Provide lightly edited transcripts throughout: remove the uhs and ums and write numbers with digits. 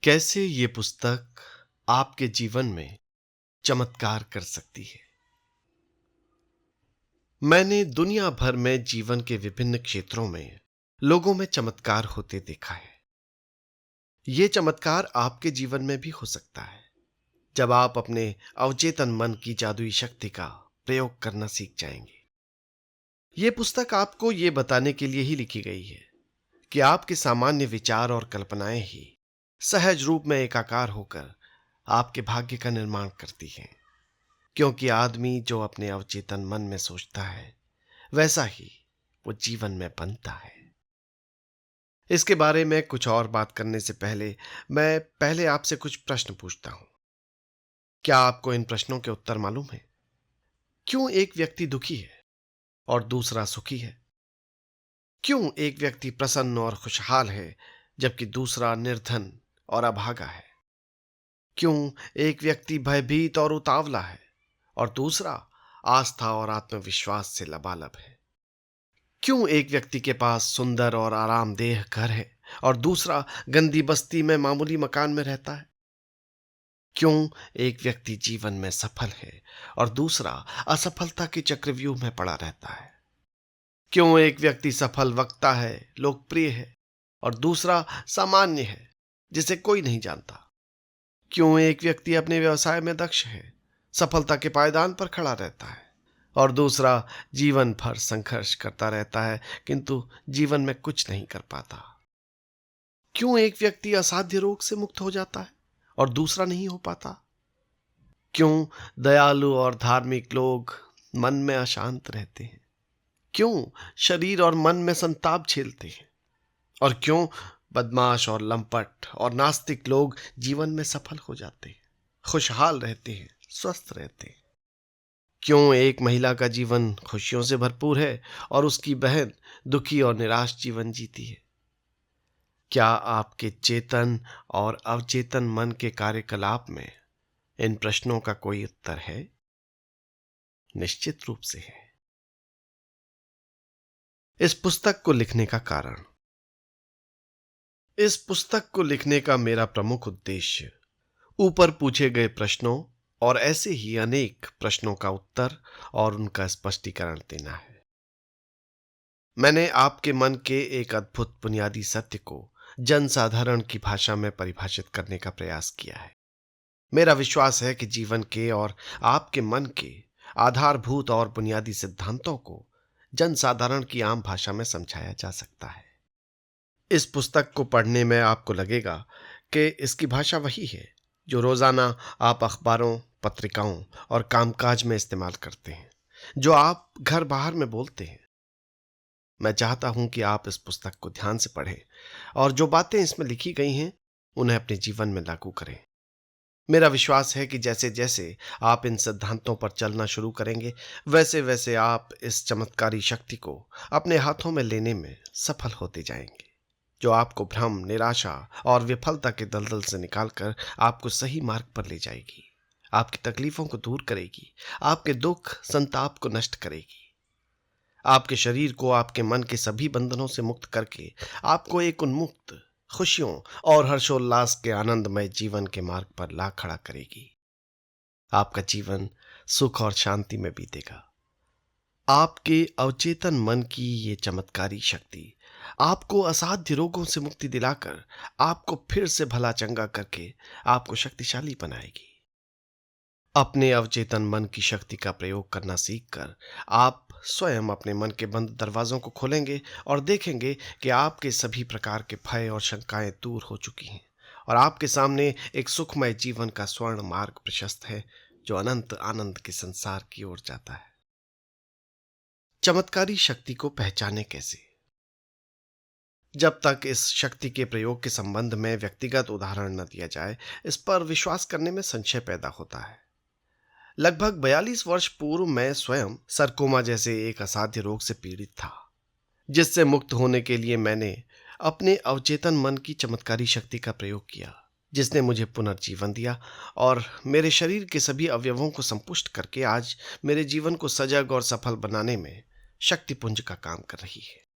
कैसे ये पुस्तक आपके जीवन में चमत्कार कर सकती है। मैंने दुनिया भर में जीवन के विभिन्न क्षेत्रों में लोगों में चमत्कार होते देखा है। ये चमत्कार आपके जीवन में भी हो सकता है जब आप अपने अवचेतन मन की जादुई शक्ति का प्रयोग करना सीख जाएंगे। ये पुस्तक आपको ये बताने के लिए ही लिखी गई है कि आपके सामान्य विचार और कल्पनाएं ही सहज रूप में एकाकार होकर आपके भाग्य का निर्माण करती हैं। क्योंकि आदमी जो अपने अवचेतन मन में सोचता है वैसा ही वो जीवन में बनता है। इसके बारे में कुछ और बात करने से पहले मैं पहले आपसे कुछ प्रश्न पूछता हूं। क्या आपको इन प्रश्नों के उत्तर मालूम है? क्यों एक व्यक्ति दुखी है और दूसरा सुखी है? क्यों एक व्यक्ति प्रसन्न और खुशहाल है जबकि दूसरा निर्धन और अभागा है? क्यों एक व्यक्ति भयभीत और उतावला है और दूसरा आस्था और आत्मविश्वास से लबालब है? क्यों एक व्यक्ति के पास सुंदर और आरामदेह घर है और दूसरा गंदी बस्ती में मामूली मकान में रहता है? क्यों एक व्यक्ति जीवन में सफल है और दूसरा असफलता के चक्रव्यूह में पड़ा रहता है? क्यों एक व्यक्ति सफल वक्ता है, लोकप्रिय है और दूसरा सामान्य है, जिसे कोई नहीं जानता? क्यों एक व्यक्ति अपने व्यवसाय में दक्ष है, सफलता के पायदान पर खड़ा रहता है और दूसरा जीवन भर संघर्ष करता रहता है किंतु जीवन में कुछ नहीं कर पाता? क्यों एक व्यक्ति असाध्य रोग से मुक्त हो जाता है और दूसरा नहीं हो पाता? क्यों दयालु और धार्मिक लोग मन में अशांत रहते हैं? क्यों शरीर और मन में संताप झेलते हैं? और क्यों बदमाश और लंपट और नास्तिक लोग जीवन में सफल हो जाते हैं, खुशहाल रहते हैं, स्वस्थ रहते हैं? क्यों एक महिला का जीवन खुशियों से भरपूर है और उसकी बहन दुखी और निराश जीवन जीती है? क्या आपके चेतन और अवचेतन मन के कार्यकलाप में इन प्रश्नों का कोई उत्तर है? निश्चित रूप से है। इस पुस्तक को लिखने का कारण। इस पुस्तक को लिखने का मेरा प्रमुख उद्देश्य ऊपर पूछे गए प्रश्नों और ऐसे ही अनेक प्रश्नों का उत्तर और उनका स्पष्टीकरण देना है। मैंने आपके मन के एक अद्भुत बुनियादी सत्य को जनसाधारण की भाषा में परिभाषित करने का प्रयास किया है। मेरा विश्वास है कि जीवन के और आपके मन के आधारभूत और बुनियादी सिद्धांतों को जनसाधारण की आम भाषा में समझाया जा सकता है। इस पुस्तक को पढ़ने में आपको लगेगा कि इसकी भाषा वही है जो रोजाना आप अखबारों, पत्रिकाओं और कामकाज में इस्तेमाल करते हैं, जो आप घर बाहर में बोलते हैं। मैं चाहता हूं कि आप इस पुस्तक को ध्यान से पढ़ें और जो बातें इसमें लिखी गई हैं उन्हें अपने जीवन में लागू करें। मेरा विश्वास है कि जैसे जैसे आप इन सिद्धांतों पर चलना शुरू करेंगे वैसे वैसे आप इस चमत्कारी शक्ति को अपने हाथों में लेने में सफल होते जाएंगे, जो आपको भ्रम, निराशा और विफलता के दलदल से निकालकर आपको सही मार्ग पर ले जाएगी, आपकी तकलीफों को दूर करेगी, आपके दुख संताप को नष्ट करेगी, आपके शरीर को आपके मन के सभी बंधनों से मुक्त करके आपको एक उन्मुक्त, खुशियों और हर्षोल्लास के आनंदमय जीवन के मार्ग पर ला खड़ा करेगी। आपका जीवन सुख और शांति में बीतेगा। आपके अवचेतन मन की ये चमत्कारी शक्ति आपको असाध्य रोगों से मुक्ति दिलाकर आपको फिर से भला चंगा करके आपको शक्तिशाली बनाएगी। अपने अवचेतन मन की शक्ति का प्रयोग करना सीखकर आप स्वयं अपने मन के बंद दरवाजों को खोलेंगे और देखेंगे कि आपके सभी प्रकार के भय और शंकाएं दूर हो चुकी हैं और आपके सामने एक सुखमय जीवन का स्वर्ण मार्ग प्रशस्त है जो अनंत आनंद के संसार की ओर जाता है। चमत्कारी शक्ति को पहचाने कैसे? जब तक इस शक्ति के प्रयोग के संबंध में व्यक्तिगत उदाहरण न दिया जाए, इस पर विश्वास करने में संशय पैदा होता है। लगभग 42 वर्ष पूर्व मैं स्वयं सरकोमा जैसे एक असाध्य रोग से पीड़ित था, जिससे मुक्त होने के लिए मैंने अपने अवचेतन मन की चमत्कारी शक्ति का प्रयोग किया, जिसने मुझे पुनर्जीवन दिया और मेरे शरीर के सभी अवयवों को संपुष्ट करके आज मेरे जीवन को सजग और सफल बनाने में शक्तिपुंज का काम कर रही है।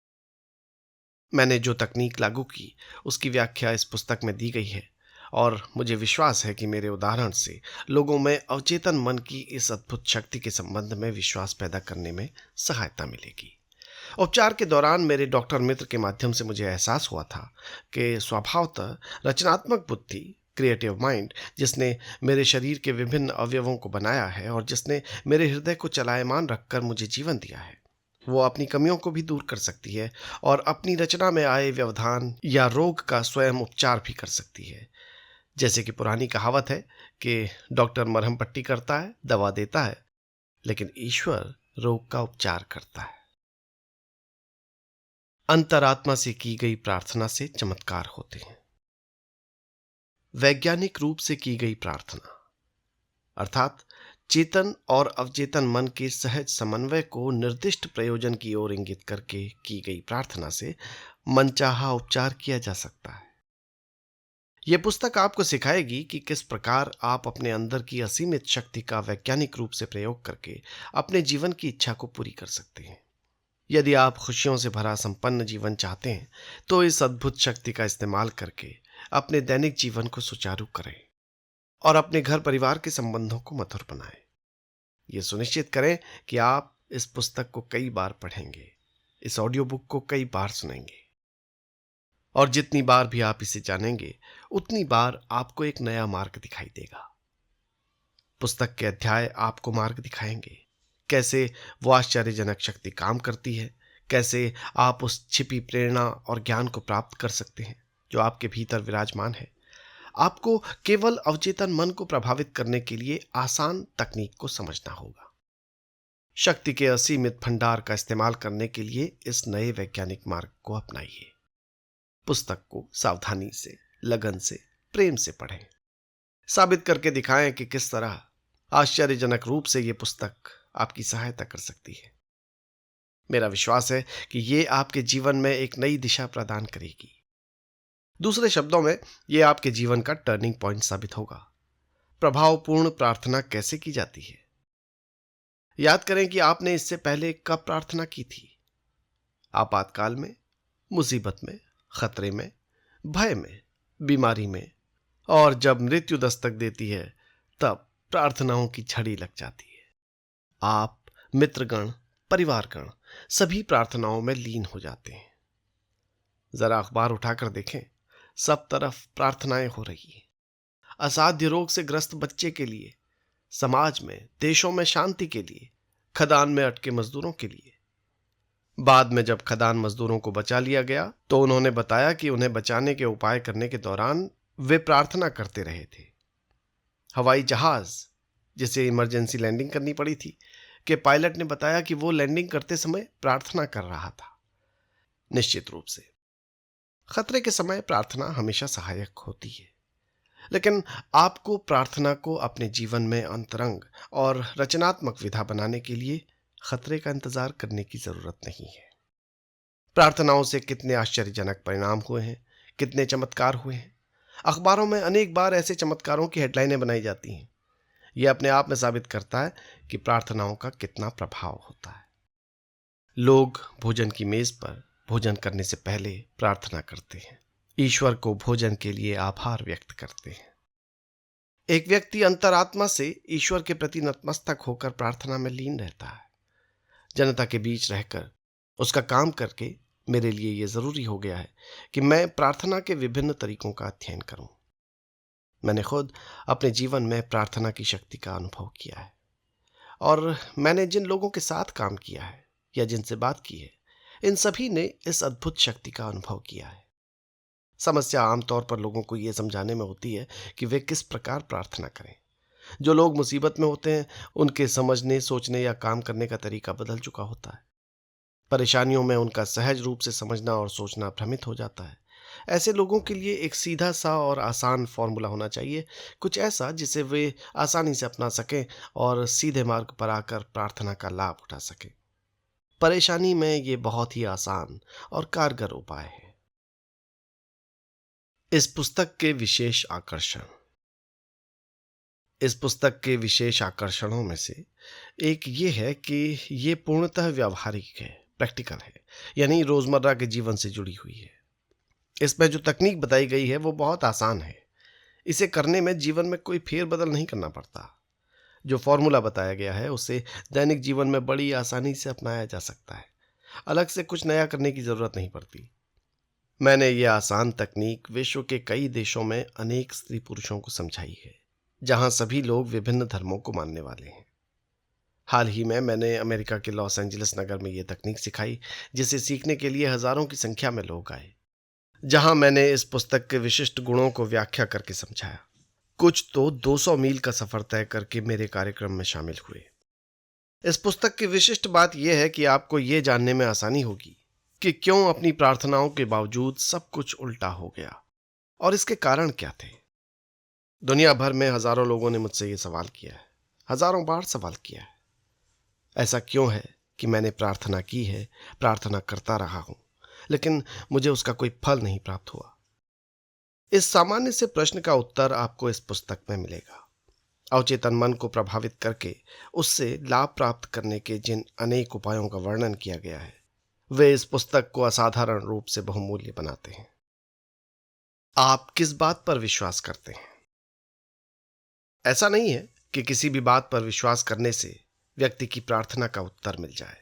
मैंने जो तकनीक लागू की उसकी व्याख्या इस पुस्तक में दी गई है और मुझे विश्वास है कि मेरे उदाहरण से लोगों में अवचेतन मन की इस अद्भुत शक्ति के संबंध में विश्वास पैदा करने में सहायता मिलेगी। उपचार के दौरान मेरे डॉक्टर मित्र के माध्यम से मुझे एहसास हुआ था कि स्वभावतः रचनात्मक बुद्धि, क्रिएटिव माइंड, जिसने मेरे शरीर के विभिन्न अवयवों को बनाया है और जिसने मेरे हृदय को चलायमान रखकर मुझे जीवन दिया है, वो अपनी कमियों को भी दूर कर सकती है और अपनी रचना में आए व्यवधान या रोग का स्वयं उपचार भी कर सकती है। जैसे कि पुरानी कहावत है कि डॉक्टर मरहम पट्टी करता है, दवा देता है, लेकिन ईश्वर रोग का उपचार करता है। अंतरात्मा से की गई प्रार्थना से चमत्कार होते हैं। वैज्ञानिक रूप से की गई प्रार्थना अर्थात चेतन और अवचेतन मन के सहज समन्वय को निर्दिष्ट प्रयोजन की ओर इंगित करके की गई प्रार्थना से मनचाहा उपचार किया जा सकता है। यह पुस्तक आपको सिखाएगी कि किस प्रकार आप अपने अंदर की असीमित शक्ति का वैज्ञानिक रूप से प्रयोग करके अपने जीवन की इच्छा को पूरी कर सकते हैं। यदि आप खुशियों से भरा संपन्न जीवन चाहते हैं तो इस अद्भुत शक्ति का इस्तेमाल करके अपने दैनिक जीवन को सुचारू करें और अपने घर परिवार के संबंधों को मधुर बनाएं। यह सुनिश्चित करें कि आप इस पुस्तक को कई बार पढ़ेंगे, इस ऑडियो बुक को कई बार सुनेंगे, और जितनी बार भी आप इसे जानेंगे उतनी बार आपको एक नया मार्ग दिखाई देगा। पुस्तक के अध्याय आपको मार्ग दिखाएंगे, कैसे वो आश्चर्यजनक शक्ति काम करती है, कैसे आप उस छिपी प्रेरणा और ज्ञान को प्राप्त कर सकते हैं जो आपके भीतर विराजमान है। आपको केवल अवचेतन मन को प्रभावित करने के लिए आसान तकनीक को समझना होगा। शक्ति के असीमित भंडार का इस्तेमाल करने के लिए इस नए वैज्ञानिक मार्ग को अपनाइए। पुस्तक को सावधानी से, लगन से, प्रेम से पढ़ें। साबित करके दिखाएं कि किस तरह आश्चर्यजनक रूप से यह पुस्तक आपकी सहायता कर सकती है। मेरा विश्वास है कि यह आपके जीवन में एक नई दिशा प्रदान करेगी। दूसरे शब्दों में, यह आपके जीवन का टर्निंग पॉइंट साबित होगा। प्रभावपूर्ण प्रार्थना कैसे की जाती है? याद करें कि आपने इससे पहले कब प्रार्थना की थी। आपातकाल में, मुसीबत में, खतरे में, भय में, बीमारी में, और जब मृत्यु दस्तक देती है तब प्रार्थनाओं की झड़ी लग जाती है। आप, मित्रगण, परिवारगण सभी प्रार्थनाओं में लीन हो जाते हैं। जरा अखबार उठाकर देखें, सब तरफ प्रार्थनाएं हो रही हैं। असाध्य रोग से ग्रस्त बच्चे के लिए, समाज में, देशों में शांति के लिए, खदान में अटके मजदूरों के लिए। बाद में जब खदान मजदूरों को बचा लिया गया तो उन्होंने बताया कि उन्हें बचाने के उपाय करने के दौरान वे प्रार्थना करते रहे थे। हवाई जहाज जिसे इमरजेंसी लैंडिंग करनी पड़ी थी, के पायलट ने बताया कि वो लैंडिंग करते समय प्रार्थना कर रहा था। निश्चित रूप से खतरे के समय प्रार्थना हमेशा सहायक होती है, लेकिन आपको प्रार्थना को अपने जीवन में अंतरंग और रचनात्मक विधा बनाने के लिए खतरे का इंतजार करने की जरूरत नहीं है। प्रार्थनाओं से कितने आश्चर्यजनक परिणाम हुए हैं, कितने चमत्कार हुए हैं। अखबारों में अनेक बार ऐसे चमत्कारों की हेडलाइनें बनाई जाती हैं। यह अपने आप में साबित करता है कि प्रार्थनाओं का कितना प्रभाव होता है। लोग भोजन की मेज पर भोजन करने से पहले प्रार्थना करते हैं, ईश्वर को भोजन के लिए आभार व्यक्त करते हैं। एक व्यक्ति अंतरात्मा से ईश्वर के प्रति नतमस्तक होकर प्रार्थना में लीन रहता है। जनता के बीच रहकर, उसका काम करके मेरे लिए यह जरूरी हो गया है कि मैं प्रार्थना के विभिन्न तरीकों का अध्ययन करूं। मैंने खुद अपने जीवन में प्रार्थना की शक्ति का अनुभव किया है, और मैंने जिन लोगों के साथ काम किया है या जिनसे बात की है, इन सभी ने इस अद्भुत शक्ति का अनुभव किया है। समस्या आमतौर पर लोगों को यह समझाने में होती है कि वे किस प्रकार प्रार्थना करें। जो लोग मुसीबत में होते हैं, उनके समझने, सोचने या काम करने का तरीका बदल चुका होता है। परेशानियों में उनका सहज रूप से समझना और सोचना भ्रमित हो जाता है। ऐसे लोगों के लिए एक सीधा सा और आसान फॉर्मूला होना चाहिए, कुछ ऐसा जिसे वे आसानी से अपना सकें और सीधे मार्ग पर आकर प्रार्थना का लाभ उठा सकें। परेशानी में ये बहुत ही आसान और कारगर उपाय है। इस पुस्तक के विशेष आकर्षण। इस पुस्तक के विशेष आकर्षणों में से एक ये है कि ये पूर्णतः व्यावहारिक है, प्रैक्टिकल है, यानी रोजमर्रा के जीवन से जुड़ी हुई है। इसमें जो तकनीक बताई गई है वो बहुत आसान है। इसे करने में जीवन में कोई फेरबदल नहीं करना पड़ता। जो फॉर्मूला बताया गया है उसे दैनिक जीवन में बड़ी आसानी से अपनाया जा सकता है। अलग से कुछ नया करने की जरूरत नहीं पड़ती। मैंने ये आसान तकनीक विश्व के कई देशों में अनेक स्त्री पुरुषों को समझाई है, जहां सभी लोग विभिन्न धर्मों को मानने वाले हैं। हाल ही में मैंने अमेरिका के लॉस एंजलिस नगर में ये तकनीक सिखाई, जिसे सीखने के लिए हजारों की संख्या में लोग आए। जहां मैंने इस पुस्तक के विशिष्ट गुणों को व्याख्या करके समझाया। कुछ तो 200 मील का सफर तय करके मेरे कार्यक्रम में शामिल हुए। इस पुस्तक की विशिष्ट बात यह है कि आपको यह जानने में आसानी होगी कि क्यों अपनी प्रार्थनाओं के बावजूद सब कुछ उल्टा हो गया और इसके कारण क्या थे। दुनिया भर में हजारों लोगों ने मुझसे यह सवाल किया है, हजारों बार सवाल किया है। ऐसा क्यों है कि मैंने प्रार्थना की है, प्रार्थना करता रहा हूं, लेकिन मुझे उसका कोई फल नहीं प्राप्त हुआ। इस सामान्य से प्रश्न का उत्तर आपको इस पुस्तक में मिलेगा। अवचेतन मन को प्रभावित करके उससे लाभ प्राप्त करने के जिन अनेक उपायों का वर्णन किया गया है, वे इस पुस्तक को असाधारण रूप से बहुमूल्य बनाते हैं। आप किस बात पर विश्वास करते हैं? ऐसा नहीं है कि किसी भी बात पर विश्वास करने से व्यक्ति की प्रार्थना का उत्तर मिल जाए।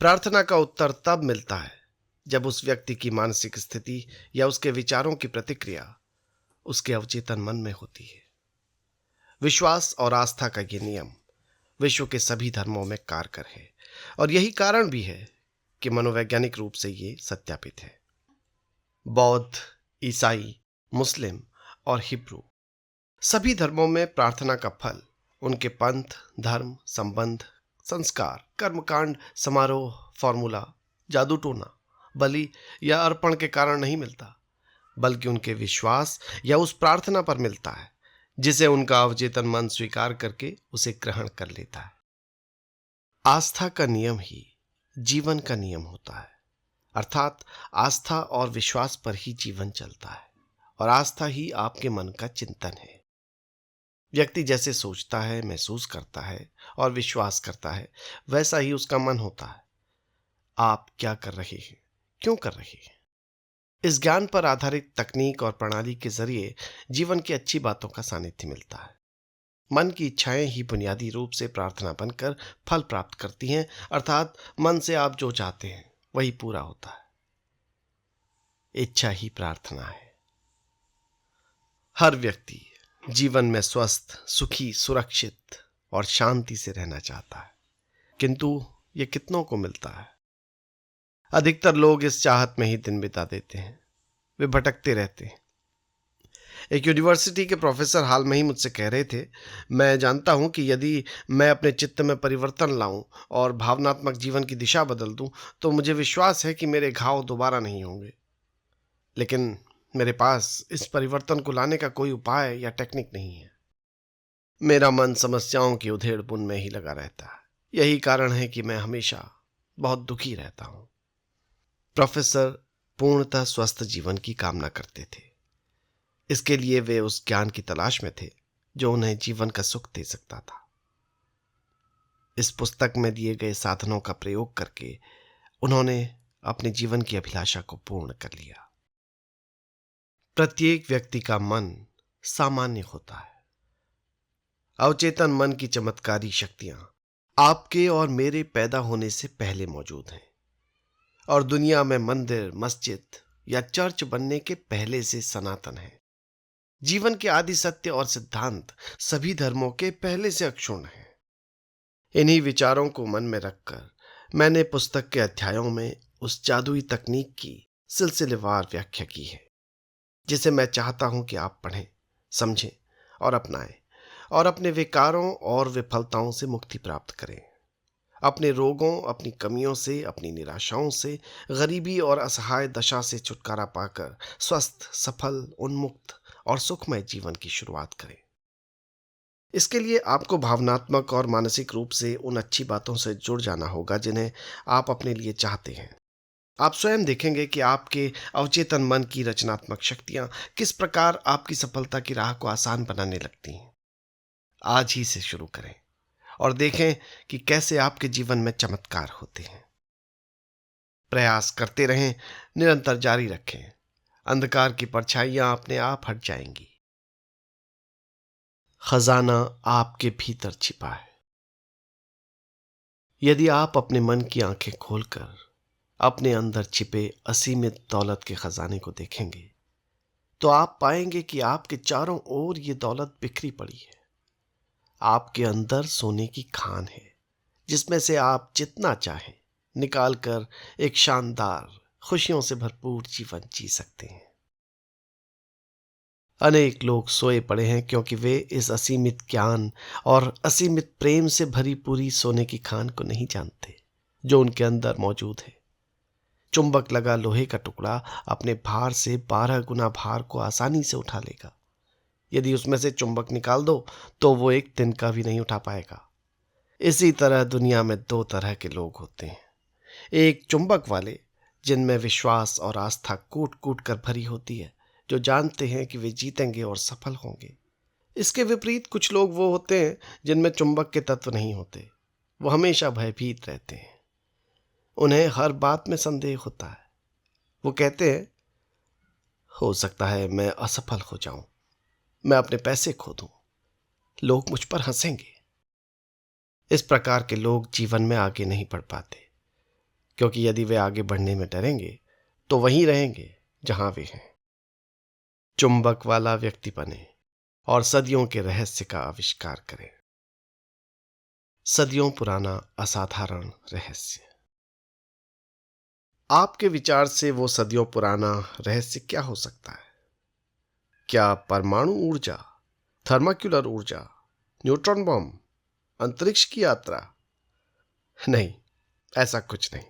प्रार्थना का उत्तर तब मिलता है जब उस व्यक्ति की मानसिक स्थिति या उसके विचारों की प्रतिक्रिया उसके अवचेतन मन में होती है। विश्वास और आस्था का ये नियम विश्व के सभी धर्मों में कारगर है, और यही कारण भी है कि मनोवैज्ञानिक रूप से ये सत्यापित है। बौद्ध, ईसाई, मुस्लिम और हिब्रू सभी धर्मों में प्रार्थना का फल उनके पंथ, धर्म, संबंध, संस्कार, कर्मकांड, समारोह, फॉर्मूला, जादू टोना, बलि या अर्पण के कारण नहीं मिलता, बल्कि उनके विश्वास या उस प्रार्थना पर मिलता है जिसे उनका अवचेतन मन स्वीकार करके उसे ग्रहण कर लेता है। आस्था का नियम ही जीवन का नियम होता है, अर्थात आस्था और विश्वास पर ही जीवन चलता है, और आस्था ही आपके मन का चिंतन है। व्यक्ति जैसे सोचता है, महसूस करता है और विश्वास करता है, वैसा ही उसका मन होता है। आप क्या कर रहे हैं, क्यों कर रहे हैं? इस ज्ञान पर आधारित तकनीक और प्रणाली के जरिए जीवन की अच्छी बातों का सानिध्य मिलता है। मन की इच्छाएं ही बुनियादी रूप से प्रार्थना बनकर फल प्राप्त करती हैं, अर्थात मन से आप जो चाहते हैं वही पूरा होता है। इच्छा ही प्रार्थना है। हर व्यक्ति जीवन में स्वस्थ, सुखी, सुरक्षित और शांति से रहना चाहता है, किंतु यह कितनों को मिलता है? अधिकतर लोग इस चाहत में ही दिन बिता देते हैं। वे भटकते रहते हैं। एक यूनिवर्सिटी के प्रोफेसर हाल में ही मुझसे कह रहे थे, मैं जानता हूं कि यदि मैं अपने चित्त में परिवर्तन लाऊं और भावनात्मक जीवन की दिशा बदल दूं तो मुझे विश्वास है कि मेरे घाव दोबारा नहीं होंगे, लेकिन मेरे पास इस परिवर्तन को लाने का कोई उपाय या टेक्निक नहीं है। मेरा मन समस्याओं की उधेड़ बुन में ही लगा रहता है। यही कारण है कि मैं हमेशा बहुत दुखी रहता हूं। प्रोफेसर पूर्णतः स्वस्थ जीवन की कामना करते थे। इसके लिए वे उस ज्ञान की तलाश में थे जो उन्हें जीवन का सुख दे सकता था। इस पुस्तक में दिए गए साधनों का प्रयोग करके उन्होंने अपने जीवन की अभिलाषा को पूर्ण कर लिया। प्रत्येक व्यक्ति का मन सामान्य होता है। अवचेतन मन की चमत्कारी शक्तियां आपके और मेरे पैदा होने से पहले मौजूद हैं, और दुनिया में मंदिर, मस्जिद या चर्च बनने के पहले से सनातन है। जीवन के आदि सत्य और सिद्धांत सभी धर्मों के पहले से अक्षुण्ण हैं। इन्हीं विचारों को मन में रखकर मैंने पुस्तक के अध्यायों में उस जादुई तकनीक की सिलसिलेवार व्याख्या की है, जिसे मैं चाहता हूं कि आप पढ़ें, समझें और अपनाएं, और अपने विकारों और विफलताओं से मुक्ति प्राप्त करें। अपने रोगों, अपनी कमियों से, अपनी निराशाओं से, गरीबी और असहाय दशा से छुटकारा पाकर स्वस्थ, सफल, उन्मुक्त और सुखमय जीवन की शुरुआत करें। इसके लिए आपको भावनात्मक और मानसिक रूप से उन अच्छी बातों से जुड़ जाना होगा जिन्हें आप अपने लिए चाहते हैं। आप स्वयं देखेंगे कि आपके अवचेतन मन की रचनात्मक शक्तियां किस प्रकार आपकी सफलता की राह को आसान बनाने लगती हैं। आज ही से शुरू करें और देखें कि कैसे आपके जीवन में चमत्कार होते हैं। प्रयास करते रहें, निरंतर जारी रखें। अंधकार की परछाइयां अपने आप हट जाएंगी खजाना आपके भीतर छिपा है। यदि आप अपने मन की आंखें खोलकर अपने अंदर छिपे असीमित दौलत के खजाने को देखेंगे तो आप पाएंगे कि आपके चारों ओर ये दौलत बिखरी पड़ी है। आपके अंदर सोने की खान है जिसमें से आप जितना चाहें निकालकर एक शानदार खुशियों से भरपूर जीवन जी सकते हैं। अनेक लोग सोए पड़े हैं क्योंकि वे इस असीमित ज्ञान और असीमित प्रेम से भरी पूरी सोने की खान को नहीं जानते जो उनके अंदर मौजूद है। चुंबक लगा लोहे का टुकड़ा अपने भार से 12 गुना भार को आसानी से उठा लेगा। यदि उसमें से चुंबक निकाल दो तो वो एक तिनका भी नहीं उठा पाएगा। इसी तरह दुनिया में दो तरह के लोग होते हैं, एक चुंबक वाले जिनमें विश्वास और आस्था कूट कूट कर भरी होती है, जो जानते हैं कि वे जीतेंगे और सफल होंगे। इसके विपरीत कुछ लोग वो होते हैं जिनमें चुंबक के तत्व नहीं होते। वो हमेशा भयभीत रहते हैं, उन्हें हर बात में संदेह होता है। वो कहते हैं हो सकता है मैं असफल हो जाऊं, मैं अपने पैसे खो दूं, लोग मुझ पर हंसेंगे। इस प्रकार के लोग जीवन में आगे नहीं बढ़ पाते क्योंकि यदि वे आगे बढ़ने में डरेंगे तो वहीं रहेंगे जहां वे हैं। चुंबक वाला व्यक्ति बने और सदियों के रहस्य का आविष्कार करें। सदियों पुराना असाधारण रहस्य। आपके विचार से वो सदियों पुराना रहस्य क्या हो सकता है? क्या परमाणु ऊर्जा, थर्माक्यूलर ऊर्जा, न्यूट्रॉन बम, अंतरिक्ष की यात्रा? नहीं, ऐसा कुछ नहीं।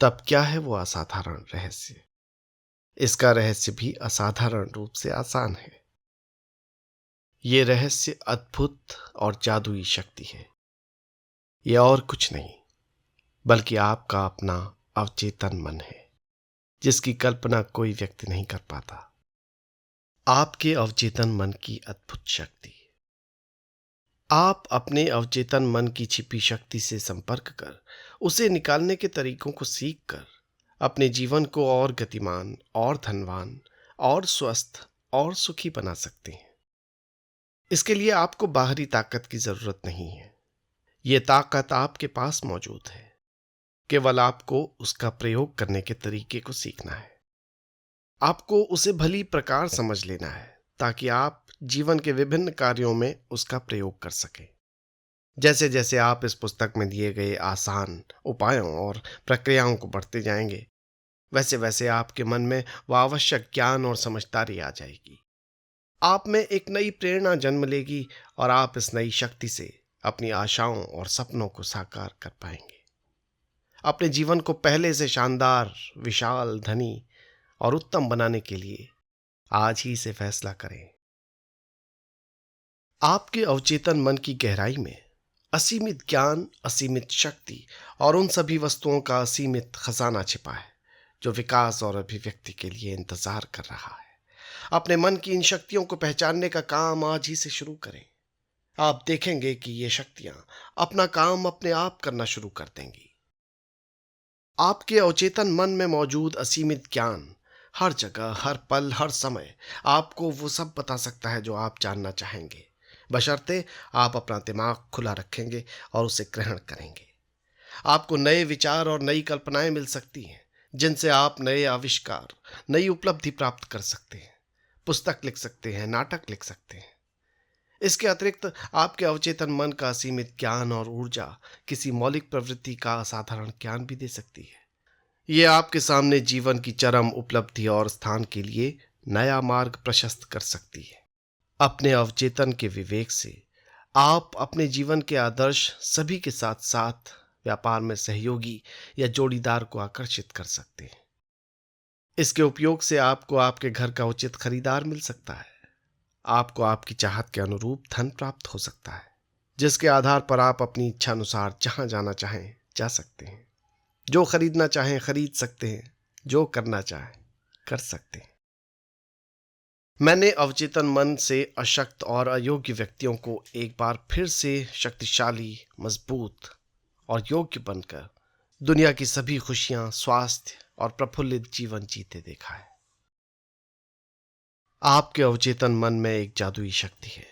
तब क्या है वो असाधारण रहस्य? इसका रहस्य भी असाधारण रूप से आसान है। ये रहस्य अद्भुत और जादुई शक्ति है। यह और कुछ नहीं बल्कि आपका अपना अवचेतन मन है जिसकी कल्पना कोई व्यक्ति नहीं कर पाता। आपके अवचेतन मन की अद्भुत शक्ति। आप अपने अवचेतन मन की छिपी शक्ति से संपर्क कर उसे निकालने के तरीकों को सीखकर अपने जीवन को और गतिमान और धनवान और स्वस्थ और सुखी बना सकते हैं। इसके लिए आपको बाहरी ताकत की जरूरत नहीं है। यह ताकत आपके पास मौजूद है, केवल आपको उसका प्रयोग करने के तरीके को सीखना है। आपको उसे भली प्रकार समझ लेना है ताकि आप जीवन के विभिन्न कार्यों में उसका प्रयोग कर सकें। जैसे जैसे आप इस पुस्तक में दिए गए आसान उपायों और प्रक्रियाओं को बढ़ते जाएंगे वैसे वैसे आपके मन में वह आवश्यक ज्ञान और समझदारी आ जाएगी। आप में एक नई प्रेरणा जन्म लेगी और आप इस नई शक्ति से अपनी आशाओं और सपनों को साकार कर पाएंगे। अपने जीवन को पहले से शानदार, विशाल, धनी और उत्तम बनाने के लिए आज ही से फैसला करें। आपके अवचेतन मन की गहराई में असीमित ज्ञान, असीमित शक्ति और उन सभी वस्तुओं का असीमित खजाना छिपा है जो विकास और अभिव्यक्ति के लिए इंतजार कर रहा है। अपने मन की इन शक्तियों को पहचानने का काम आज ही से शुरू करें। आप देखेंगे कि ये शक्तियां अपना काम अपने आप करना शुरू कर देंगी। आपके अवचेतन मन में मौजूद असीमित ज्ञान हर जगह, हर पल, हर समय आपको वो सब बता सकता है जो आप जानना चाहेंगे, बशर्ते आप अपना दिमाग खुला रखेंगे और उसे ग्रहण करेंगे। आपको नए विचार और नई कल्पनाएं मिल सकती हैं जिनसे आप नए आविष्कार, नई उपलब्धि प्राप्त कर सकते हैं। पुस्तक लिख सकते हैं, नाटक लिख सकते हैं। इसके अतिरिक्त आपके अवचेतन मन का असीमित ज्ञान और ऊर्जा किसी मौलिक प्रवृत्ति का असाधारण ज्ञान भी दे सकती है। यह आपके सामने जीवन की चरम उपलब्धि और स्थान के लिए नया मार्ग प्रशस्त कर सकती है। अपने अवचेतन के विवेक से आप अपने जीवन के आदर्श सभी के साथ साथ व्यापार में सहयोगी या जोड़ीदार को आकर्षित कर सकते हैं। इसके उपयोग से आपको आपके घर का उचित खरीदार मिल सकता है। आपको आपकी चाहत के अनुरूप धन प्राप्त हो सकता है जिसके आधार पर आप अपनी इच्छा अनुसार जहां जाना चाहें जा सकते हैं, जो खरीदना चाहें खरीद सकते हैं, जो करना चाहें कर सकते हैं। मैंने अवचेतन मन से अशक्त और अयोग्य व्यक्तियों को एक बार फिर से शक्तिशाली, मजबूत और योग्य बनकर दुनिया की सभी खुशियां, स्वास्थ्य और प्रफुल्लित जीवन जीते देखा है। आपके अवचेतन मन में एक जादुई शक्ति है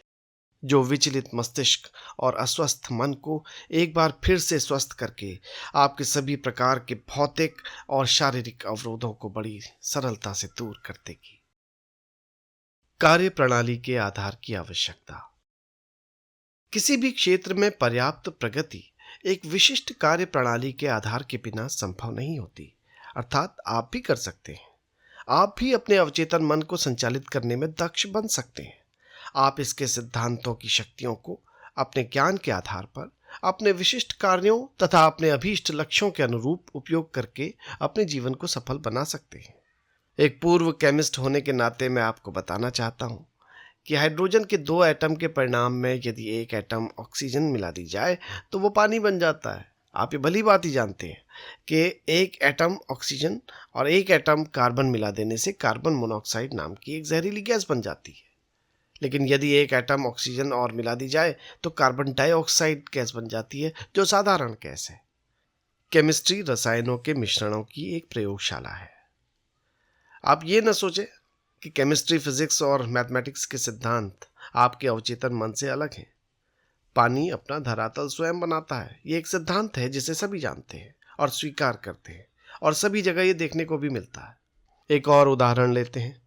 जो विचलित मस्तिष्क और अस्वस्थ मन को एक बार फिर से स्वस्थ करके आपके सभी प्रकार के भौतिक और शारीरिक अवरोधों को बड़ी सरलता से दूर कर देगी। कार्य प्रणाली के आधार की आवश्यकता। किसी भी क्षेत्र में पर्याप्त प्रगति एक विशिष्ट कार्य प्रणाली के आधार के बिना संभव नहीं होती। अर्थात आप भी कर सकते हैं। आप भी अपने अवचेतन मन को संचालित करने में दक्ष बन सकते हैं। आप इसके सिद्धांतों की शक्तियों को अपने ज्ञान के आधार पर अपने विशिष्ट कार्यों तथा अपने अभीष्ट लक्ष्यों के अनुरूप उपयोग करके अपने जीवन को सफल बना सकते हैं। एक पूर्व केमिस्ट होने के नाते मैं आपको बताना चाहता हूं कि हाइड्रोजन के 2 एटम के परिणाम में यदि एक एटम ऑक्सीजन मिला दी जाए तो वो पानी बन जाता है। आप ये भली बात ही जानते हैं कि एक एटम ऑक्सीजन और एक एटम कार्बन मिला देने से कार्बन मोनोऑक्साइड नाम की एक जहरीली गैस बन जाती है। लेकिन यदि एक एटम ऑक्सीजन और मिला दी जाए तो कार्बन डाइऑक्साइड गैस बन जाती है, जो साधारण गैस है। केमिस्ट्री रसायनों के मिश्रणों की एक प्रयोगशाला है। आप ये न सोचें कि केमिस्ट्री, फिजिक्स और मैथमेटिक्स के सिद्धांत आपके अवचेतन मन से अलग हैं। पानी अपना धरातल स्वयं बनाता है, ये एक सिद्धांत है जिसे सभी जानते हैं और स्वीकार करते हैं, और सभी जगह ये देखने को भी मिलता है। एक और उदाहरण लेते हैं।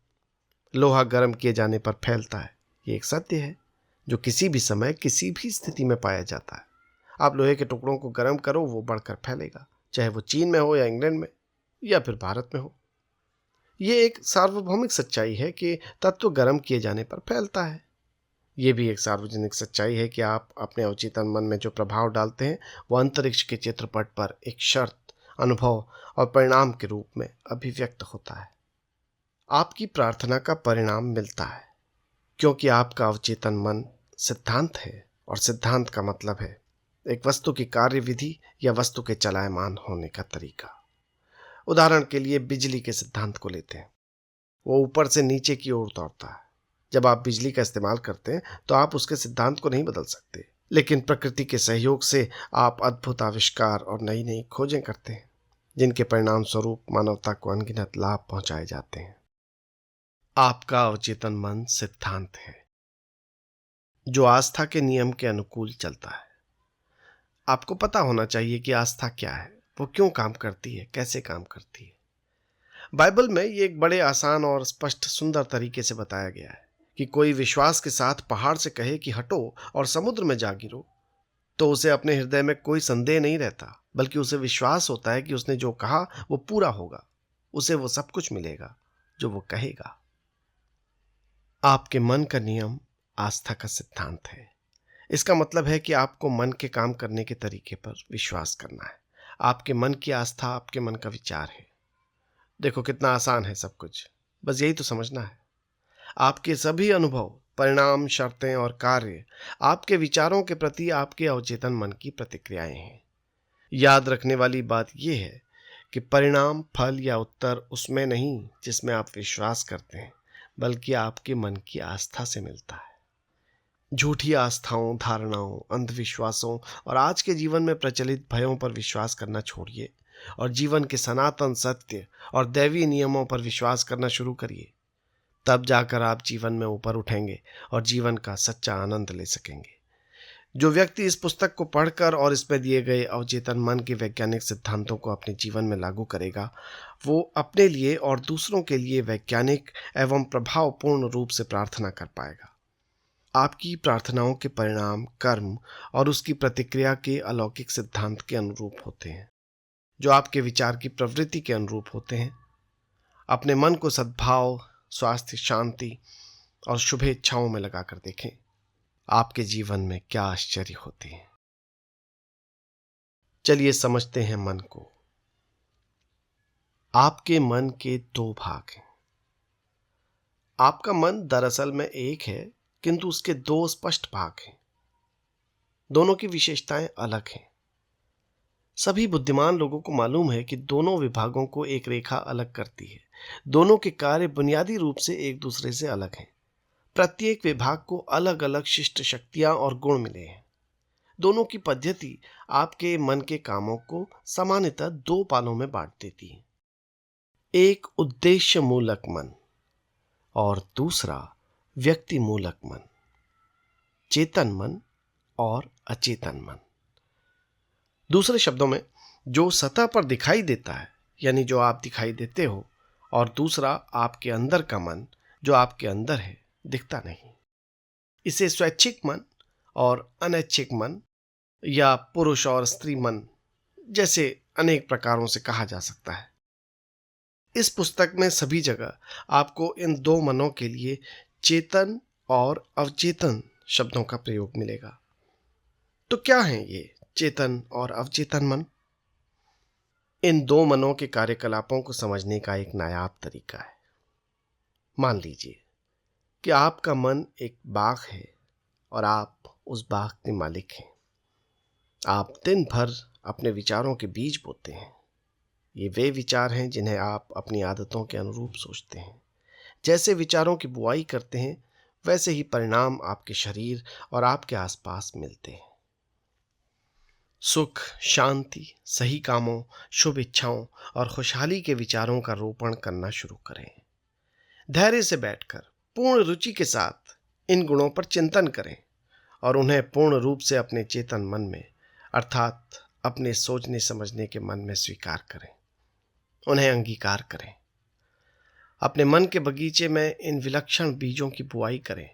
लोहा गर्म किए जाने पर फैलता है, ये एक सत्य है जो किसी भी समय किसी भी स्थिति में पाया जाता है। आप लोहे के टुकड़ों को गर्म करो, वो बढ़कर फैलेगा, चाहे वो चीन में हो या इंग्लैंड में या फिर भारत में हो। ये एक सार्वभौमिक सच्चाई है कि तत्व गर्म किए जाने पर फैलता है। ये भी एक सार्वजनिक सच्चाई है कि आप अपने अवचेतन मन में जो प्रभाव डालते हैं वो अंतरिक्ष के चित्रपट पर एक शर्त, अनुभव और परिणाम के रूप में अभिव्यक्त होता है। आपकी प्रार्थना का परिणाम मिलता है क्योंकि आपका अवचेतन मन सिद्धांत है, और सिद्धांत का मतलब है एक वस्तु की कार्यविधि या वस्तु के चलायमान होने का तरीका। उदाहरण के लिए बिजली के सिद्धांत को लेते हैं। वो ऊपर से नीचे की ओर दौड़ता है। जब आप बिजली का इस्तेमाल करते हैं तो आप उसके सिद्धांत को नहीं बदल सकते, लेकिन प्रकृति के सहयोग से आप अद्भुत आविष्कार और नई नई खोजें करते हैं, जिनके परिणाम स्वरूप मानवता को अनगिनत लाभ पहुंचाए जाते हैं। आपका अवचेतन मन सिद्धांत है जो आस्था के नियम के अनुकूल चलता है। आपको पता होना चाहिए कि आस्था क्या है, वो क्यों काम करती है, कैसे काम करती है। बाइबल में ये एक बड़े आसान और स्पष्ट सुंदर तरीके से बताया गया है कि कोई विश्वास के साथ पहाड़ से कहे कि हटो और समुद्र में जा गिरो, तो उसे अपने हृदय में कोई संदेह नहीं रहता, बल्कि उसे विश्वास होता है कि उसने जो कहा वो पूरा होगा, उसे वो सब कुछ मिलेगा जो वो कहेगा। आपके मन का नियम आस्था का सिद्धांत है। इसका मतलब है कि आपको मन के काम करने के तरीके पर विश्वास करना है। आपके मन की आस्था आपके मन का विचार है। देखो कितना आसान है सब कुछ, बस यही तो समझना है। आपके सभी अनुभव, परिणाम, शर्तें और कार्य आपके विचारों के प्रति आपके अवचेतन मन की प्रतिक्रियाएं हैं। याद रखने वाली बात यह है कि परिणाम, फल या उत्तर उसमें नहीं जिसमें आप विश्वास करते हैं, बल्कि आपके मन की आस्था से मिलता है। झूठी आस्थाओं, धारणाओं, अंधविश्वासों और आज के जीवन में प्रचलित भयों पर विश्वास करना छोड़िए और जीवन के सनातन सत्य और दैवीय नियमों पर विश्वास करना शुरू करिए। तब जाकर आप जीवन में ऊपर उठेंगे और जीवन का सच्चा आनंद ले सकेंगे। जो व्यक्ति इस पुस्तक को पढ़कर और इसमें दिए गए अवचेतन मन के वैज्ञानिक सिद्धांतों को अपने जीवन में लागू करेगा, वो अपने लिए और दूसरों के लिए वैज्ञानिक एवं प्रभावपूर्ण रूप से प्रार्थना कर पाएगा। आपकी प्रार्थनाओं के परिणाम कर्म और उसकी प्रतिक्रिया के अलौकिक सिद्धांत के अनुरूप होते हैं, जो आपके विचार की प्रवृत्ति के अनुरूप होते हैं। अपने मन को सद्भाव, स्वास्थ्य, शांति और शुभ इच्छाओं में लगाकर देखें, आपके जीवन में क्या आश्चर्य होते हैं। चलिए समझते हैं मन को। आपके मन के 2 भाग हैं। आपका मन दरअसल में एक है, किंतु उसके 2 स्पष्ट भाग हैं। दोनों की विशेषताएं अलग हैं। सभी बुद्धिमान लोगों को मालूम है कि दोनों विभागों को एक रेखा अलग करती है। दोनों के कार्य बुनियादी रूप से एक दूसरे से अलग हैं। प्रत्येक विभाग को अलग अलग शिष्ट शक्तियां और गुण मिले हैं। दोनों की पद्धति आपके मन के कामों को सामान्यतः 2 पालों में बांट देती है। एक उद्देश्य मूलक मन और दूसरा व्यक्ति मूलक मन। चेतन मन और अचेतन मन। दूसरे शब्दों में, जो सतह पर दिखाई देता है यानी जो आप दिखाई देते हो, और दूसरा आपके अंदर का मन जो आपके अंदर है, दिखता नहीं। इसे स्वैच्छिक मन और अनैच्छिक मन या पुरुष और स्त्री मन जैसे अनेक प्रकारों से कहा जा सकता है। इस पुस्तक में सभी जगह आपको इन दो मनों के लिए चेतन और अवचेतन शब्दों का प्रयोग मिलेगा। तो क्या हैं ये चेतन और अवचेतन मन? इन दो मनों के कार्यकलापों को समझने का एक नायाब तरीका है। मान लीजिए कि आपका मन एक बाग है और आप उस बाग के मालिक हैं। आप दिन भर अपने विचारों के बीज बोते हैं। ये वे विचार हैं जिन्हें आप अपनी आदतों के अनुरूप सोचते हैं। जैसे विचारों की बुआई करते हैं, वैसे ही परिणाम आपके शरीर और आपके आसपास मिलते हैं। सुख, शांति, सही कामों, शुभ इच्छाओं और खुशहाली के विचारों का रोपण करना शुरू करें। धैर्य से बैठकर पूर्ण रुचि के साथ इन गुणों पर चिंतन करें और उन्हें पूर्ण रूप से अपने चेतन मन में, अर्थात अपने सोचने समझने के मन में स्वीकार करें, उन्हें अंगीकार करें। अपने मन के बगीचे में इन विलक्षण बीजों की बुआई करें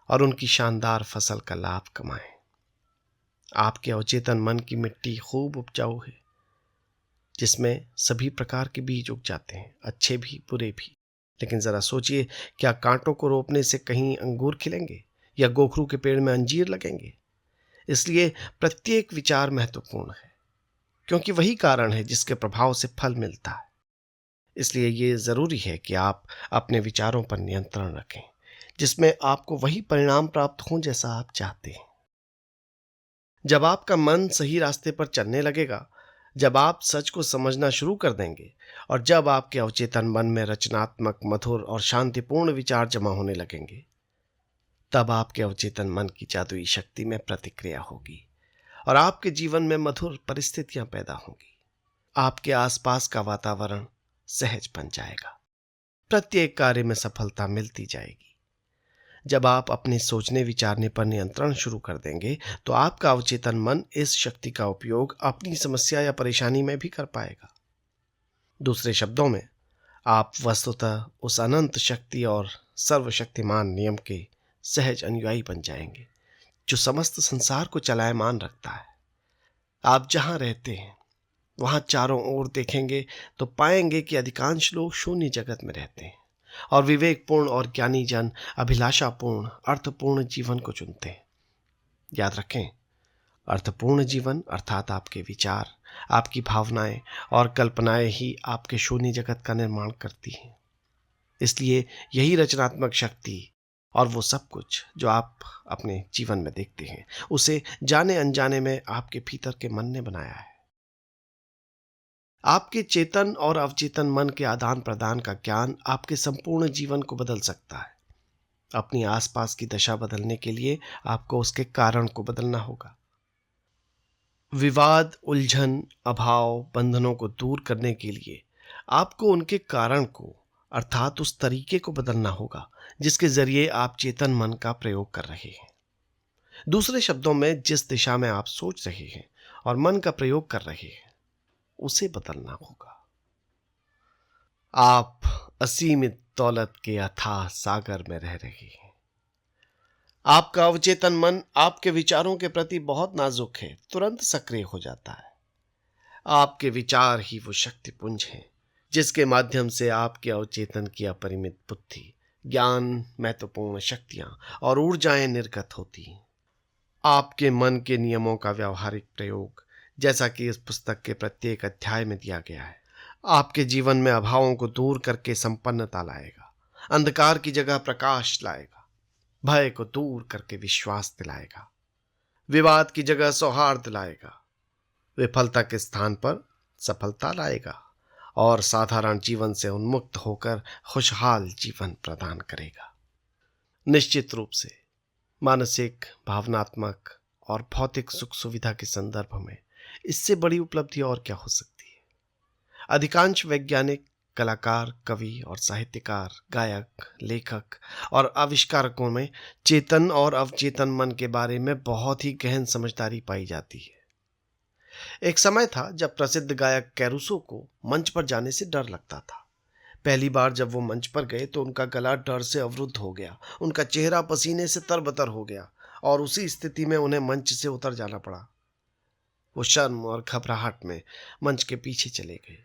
और उनकी शानदार फसल का लाभ कमाएं। आपके अवचेतन मन की मिट्टी खूब उपजाऊ है, जिसमें सभी प्रकार के बीज उग जाते हैं, अच्छे भी बुरे भी। लेकिन जरा सोचिए, क्या कांटों को रोपने से कहीं अंगूर खिलेंगे या गोखरू के पेड़ में अंजीर लगेंगे? इसलिए प्रत्येक विचार महत्वपूर्ण है, क्योंकि वही कारण है जिसके प्रभाव से फल मिलता है। इसलिए ये जरूरी है कि आप अपने विचारों पर नियंत्रण रखें, जिसमें आपको वही परिणाम प्राप्त हो जैसा आप चाहते हैं। जब आपका मन सही रास्ते पर चलने लगेगा, जब आप सच को समझना शुरू कर देंगे और जब आपके अवचेतन मन में रचनात्मक, मधुर और शांतिपूर्ण विचार जमा होने लगेंगे, तब आपके अवचेतन मन की जादुई शक्ति में प्रतिक्रिया होगी और आपके जीवन में मधुर परिस्थितियां पैदा होंगी। आपके आसपास का वातावरण सहज बन जाएगा। प्रत्येक कार्य में सफलता मिलती जाएगी। जब आप अपने सोचने विचारने पर नियंत्रण शुरू कर देंगे, तो आपका अवचेतन मन इस शक्ति का उपयोग अपनी समस्या या परेशानी में भी कर पाएगा। दूसरे शब्दों में, आप वस्तुतः उस अनंत शक्ति और सर्वशक्तिमान नियम के सहज अनुयायी बन जाएंगे, जो समस्त संसार को चलायमान रखता है। आप जहां रहते हैं, वहां चारों ओर देखेंगे तो पाएंगे कि अधिकांश लोग शून्य जगत में रहते हैं और विवेकपूर्ण और ज्ञानी जन अभिलाषापूर्ण, अर्थपूर्ण जीवन को चुनते हैं। याद रखें, अर्थपूर्ण जीवन अर्थात आपके विचार, आपकी भावनाएं और कल्पनाएं ही आपके शून्य जगत का निर्माण करती हैं। इसलिए यही रचनात्मक शक्ति और वो सब कुछ जो आप अपने जीवन में देखते हैं, उसे जाने अनजाने में आपके भीतर के मन ने बनाया है। आपके चेतन और अवचेतन मन के आदान प्रदान का ज्ञान आपके संपूर्ण जीवन को बदल सकता है। अपनी आसपास की दशा बदलने के लिए आपको उसके कारण को बदलना होगा। विवाद, उलझन, अभाव, बंधनों को दूर करने के लिए आपको उनके कारण को, अर्थात उस तरीके को बदलना होगा जिसके जरिए आप चेतन मन का प्रयोग कर रहे हैं। दूसरे शब्दों में, जिस दिशा में आप सोच रहे हैं और मन का प्रयोग कर रहे हैं, उसे बदलना होगा। आप असीमित दौलत के अथाह सागर में रह रहे हैं। आपका अवचेतन मन आपके विचारों के प्रति बहुत नाजुक है, तुरंत सक्रिय हो जाता है। आपके विचार ही वो शक्तिपुंज हैं जिसके माध्यम से आपके अवचेतन की अपरिमित बुद्धि, ज्ञान, महत्वपूर्ण शक्तियां और ऊर्जाएं निर्गत होती हैं। आपके मन के नियमों का व्यावहारिक प्रयोग, जैसा कि इस पुस्तक के प्रत्येक अध्याय में दिया गया है, आपके जीवन में अभावों को दूर करके संपन्नता लाएगा, अंधकार की जगह प्रकाश लाएगा, भय को दूर करके विश्वास दिलाएगा, विवाद की जगह सौहार्द लाएगा, विफलता के स्थान पर सफलता लाएगा और साधारण जीवन से उन्मुक्त होकर खुशहाल जीवन प्रदान करेगा। निश्चित रूप से मानसिक, भावनात्मक और भौतिक सुख सुविधा के संदर्भ में इससे बड़ी उपलब्धि और क्या हो सकती है। अधिकांश वैज्ञानिक कलाकार, कवि और साहित्यकार, गायक, लेखक और आविष्कारकों में चेतन और अवचेतन मन के बारे में बहुत ही गहन समझदारी पाई जाती है। एक समय था जब प्रसिद्ध गायक कैरुसो को मंच पर जाने से डर लगता था। पहली बार जब वो मंच पर गए तो उनका गला डर से अवरुद्ध हो गया, उनका चेहरा पसीने से तरबतर हो गया और उसी स्थिति में उन्हें मंच से उतर जाना पड़ा। वो शर्म और घबराहट में मंच के पीछे चले गए।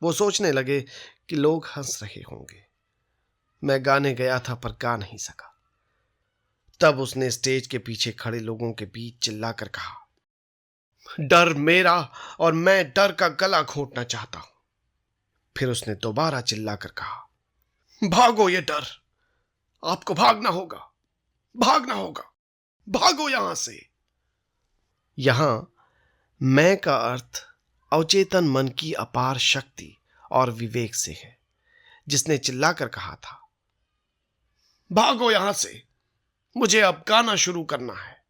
वो सोचने लगे कि लोग हंस रहे होंगे। मैं गाने गया था पर गा नहीं सका। तब उसने स्टेज के पीछे खड़े लोगों के बीच चिल्लाकर कहा, डर मेरा और मैं डर का गला घोंटना चाहता हूं। फिर उसने दोबारा चिल्लाकर कहा, भागो ये डर, आपको भागना होगा, भागना होगा, भागो यहां से। यहां मैं का अर्थ अवचेतन मन की अपार शक्ति और विवेक से है, जिसने चिल्लाकर कहा था, भागो यहां से, मुझे अब गाना शुरू करना है।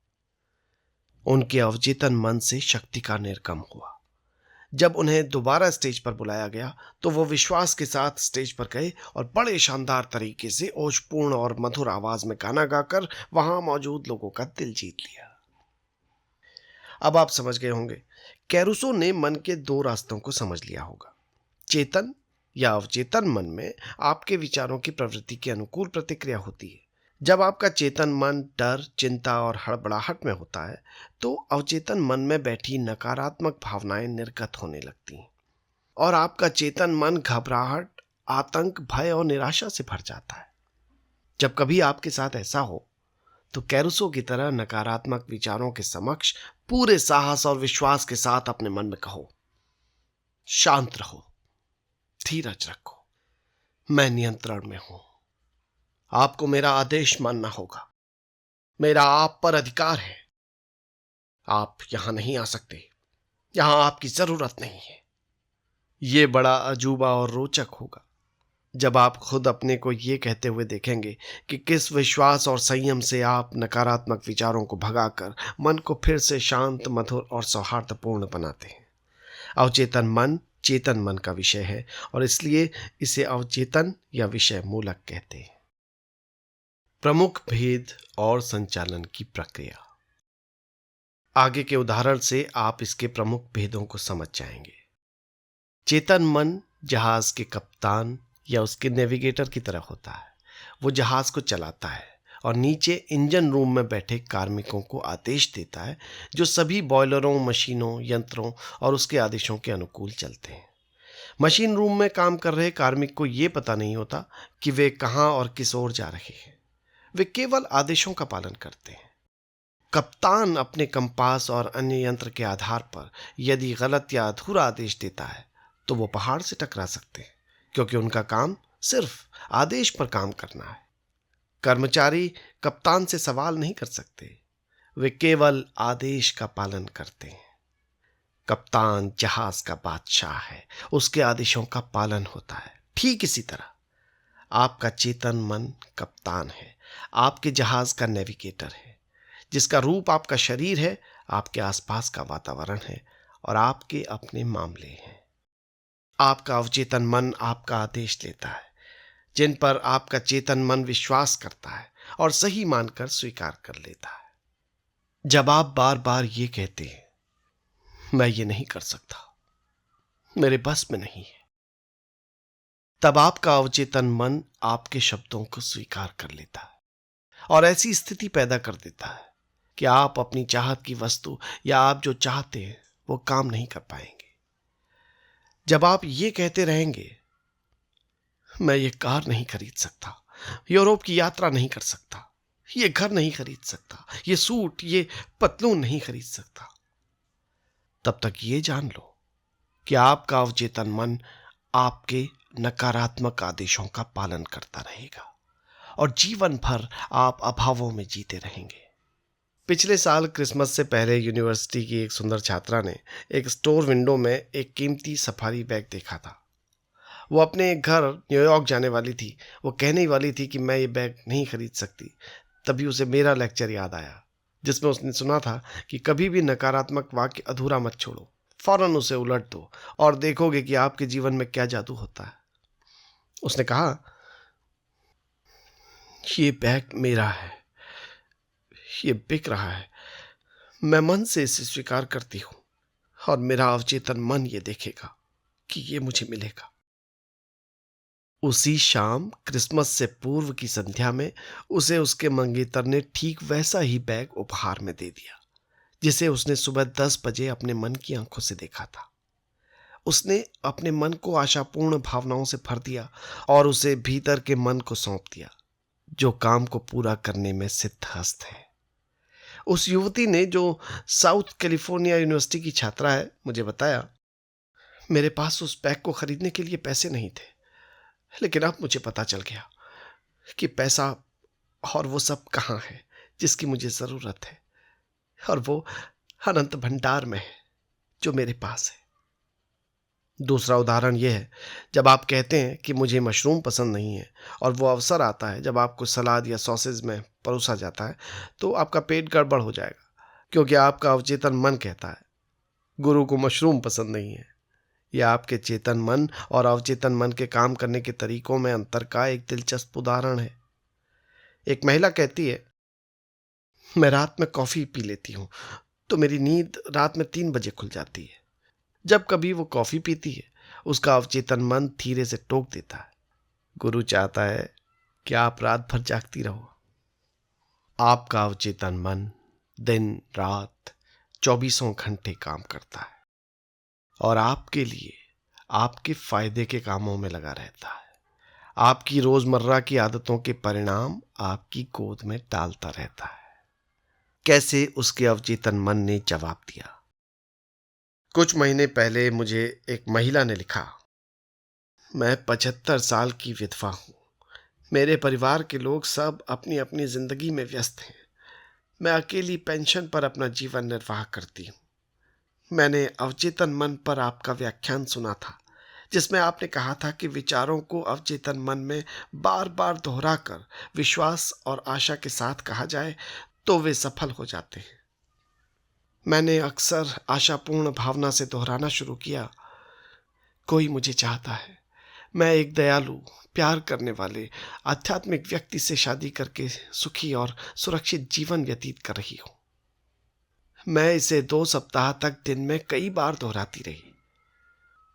उनके अवचेतन मन से शक्ति का निर्गम हुआ। जब उन्हें दोबारा स्टेज पर बुलाया गया तो वो विश्वास के साथ स्टेज पर गए और बड़े शानदार तरीके से ओजपूर्ण और मधुर आवाज में गाना गाकर वहां मौजूद लोगों का दिल जीत लिया। अब आप समझ गए होंगे, कैरुसो ने मन के दो रास्तों को समझ लिया होगा। चेतन या अवचेतन मन में आपके विचारों की प्रवृत्ति के अनुकूल प्रतिक्रिया होती है। जब आपका चेतन मन डर, चिंता और हड़बड़ाहट में होता है तो अवचेतन मन में बैठी नकारात्मक भावनाएं निर्गत होने लगती हैं और आपका चेतन मन घबराहट, आतंक, भय और निराशा से भर जाता है। जब कभी आपके साथ ऐसा हो तो कैरुसो की तरह नकारात्मक विचारों के समक्ष पूरे साहस और विश्वास के साथ अपने मन में कहो, शांत रहो, धीरज रखो, मैं नियंत्रण में हूं। आपको मेरा आदेश मानना होगा, मेरा आप पर अधिकार है। आप यहां नहीं आ सकते, यहां आपकी जरूरत नहीं है। यह बड़ा अजूबा और रोचक होगा जब आप खुद अपने को ये कहते हुए देखेंगे कि किस विश्वास और संयम से आप नकारात्मक विचारों को भगाकर मन को फिर से शांत, मधुर और सौहार्दपूर्ण बनाते हैं। अवचेतन मन चेतन मन का विषय है और इसलिए इसे अवचेतन या विषय मूलक कहते हैं। प्रमुख भेद और संचालन की प्रक्रिया। आगे के उदाहरण से आप इसके प्रमुख भेदों को समझ जाएंगे। चेतन मन जहाज के कप्तान या उसके नेविगेटर की तरह होता है। वो जहाज को चलाता है और नीचे इंजन रूम में बैठे कार्मिकों को आदेश देता है, जो सभी बॉयलरों, मशीनों, यंत्रों और उसके आदेशों के अनुकूल चलते हैं। मशीन रूम में काम कर रहे कार्मिक को यह पता नहीं होता कि वे कहां और किस ओर जा रहे हैं। वे केवल आदेशों का पालन करते हैं। कप्तान अपने कंपास और अन्य यंत्र के आधार पर यदि गलत या अधूरा आदेश देता है तो वो पहाड़ से टकरा सकते हैं, क्योंकि उनका काम सिर्फ आदेश पर काम करना है। कर्मचारी कप्तान से सवाल नहीं कर सकते, वे केवल आदेश का पालन करते हैं। कप्तान जहाज का बादशाह है, उसके आदेशों का पालन होता है। ठीक इसी तरह आपका चेतन मन कप्तान है, आपके जहाज का नेविगेटर है, जिसका रूप आपका शरीर है, आपके आसपास का वातावरण है और आपके अपने मामले हैं। आपका अवचेतन मन आपका आदेश लेता है, जिन पर आपका चेतन मन विश्वास करता है और सही मानकर स्वीकार कर लेता है। जब आप बार बार ये कहते हैं, मैं ये नहीं कर सकता, मेरे बस में नहीं है, तब आपका अवचेतन मन आपके शब्दों को स्वीकार कर लेता है और ऐसी स्थिति पैदा कर देता है कि आप अपनी चाहत की वस्तु या आप जो चाहते हैं वो काम नहीं कर पाएंगे। जब आप ये कहते रहेंगे, मैं ये कार नहीं खरीद सकता, यूरोप की यात्रा नहीं कर सकता, ये घर नहीं खरीद सकता, ये सूट, ये पतलून नहीं खरीद सकता, तब तक ये जान लो कि आपका अवचेतन मन आपके नकारात्मक आदेशों का पालन करता रहेगा और जीवन भर आप अभावों में जीते रहेंगे। पिछले साल क्रिसमस से पहले यूनिवर्सिटी की एक सुंदर छात्रा ने एक स्टोर विंडो में एक कीमती सफारी बैग देखा था। वो अपने घर न्यूयॉर्क जाने वाली थी। वो कहने ही वाली थी कि मैं ये बैग नहीं खरीद सकती। तभी उसे मेरा लेक्चर याद आया, जिसमें उसने सुना था कि कभी भी नकारात्मक वाक्य अधूरा मत छोड़ो, फौरन उसे उलट दो और देखोगे कि आपके जीवन में क्या जादू होता है। उसने कहा, ये बैग मेरा है, ये बिक रहा है, मैं मन से इसे स्वीकार करती हूं और मेरा अवचेतन मन ये देखेगा कि ये मुझे मिलेगा। उसी शाम क्रिसमस से पूर्व की संध्या में उसे उसके मंगेतर ने ठीक वैसा ही बैग उपहार में दे दिया जिसे उसने सुबह 10 बजे अपने मन की आंखों से देखा था। उसने अपने मन को आशापूर्ण भावनाओं से भर दिया और उसे भीतर के मन को सौंप दिया जो काम को पूरा करने में सिद्धहस्त है। उस युवती ने, जो साउथ कैलिफोर्निया यूनिवर्सिटी की छात्रा है, मुझे बताया, मेरे पास उस बैग को खरीदने के लिए पैसे नहीं थे, लेकिन अब मुझे पता चल गया कि पैसा और वो सब कहाँ है जिसकी मुझे जरूरत है, और वो अनंत भंडार में है जो मेरे पास है। दूसरा उदाहरण यह है, जब आप कहते हैं कि मुझे मशरूम पसंद नहीं है और वो अवसर आता है जब आपको सलाद या सॉसेज में परोसा जाता है, तो आपका पेट गड़बड़ हो जाएगा क्योंकि आपका अवचेतन मन कहता है गुरु को मशरूम पसंद नहीं है। यह आपके चेतन मन और अवचेतन मन के काम करने के तरीकों में अंतर का एक दिलचस्प उदाहरण है। एक महिला कहती है, मैं रात में कॉफी पी लेती हूँ तो मेरी नींद रात में 3 बजे खुल जाती है। जब कभी वो कॉफी पीती है, उसका अवचेतन मन धीरे से टोक देता है, गुरु चाहता है कि आप रात भर जागती रहो। आपका अवचेतन मन दिन रात 24 घंटे काम करता है और आपके लिए, आपके फायदे के कामों में लगा रहता है। आपकी रोजमर्रा की आदतों के परिणाम आपकी गोद में डालता रहता है। कैसे उसके अवचेतन मन ने जवाब दिया। कुछ महीने पहले मुझे एक महिला ने लिखा, मैं 75 साल की विधवा हूं। मेरे परिवार के लोग सब अपनी अपनी जिंदगी में व्यस्त हैं। मैं अकेली पेंशन पर अपना जीवन निर्वाह करती हूँ। मैंने अवचेतन मन पर आपका व्याख्यान सुना था जिसमें आपने कहा था कि विचारों को अवचेतन मन में बार बार दोहराकर विश्वास और आशा के साथ कहा जाए तो वे सफल हो जाते हैं। मैंने अक्सर आशापूर्ण भावना से दोहराना शुरू किया, कोई मुझे चाहता है। मैं एक दयालु, प्यार करने वाले, आध्यात्मिक व्यक्ति से शादी करके सुखी और सुरक्षित जीवन व्यतीत कर रही हूं। मैं इसे 2 सप्ताह तक दिन में कई बार दोहराती रही।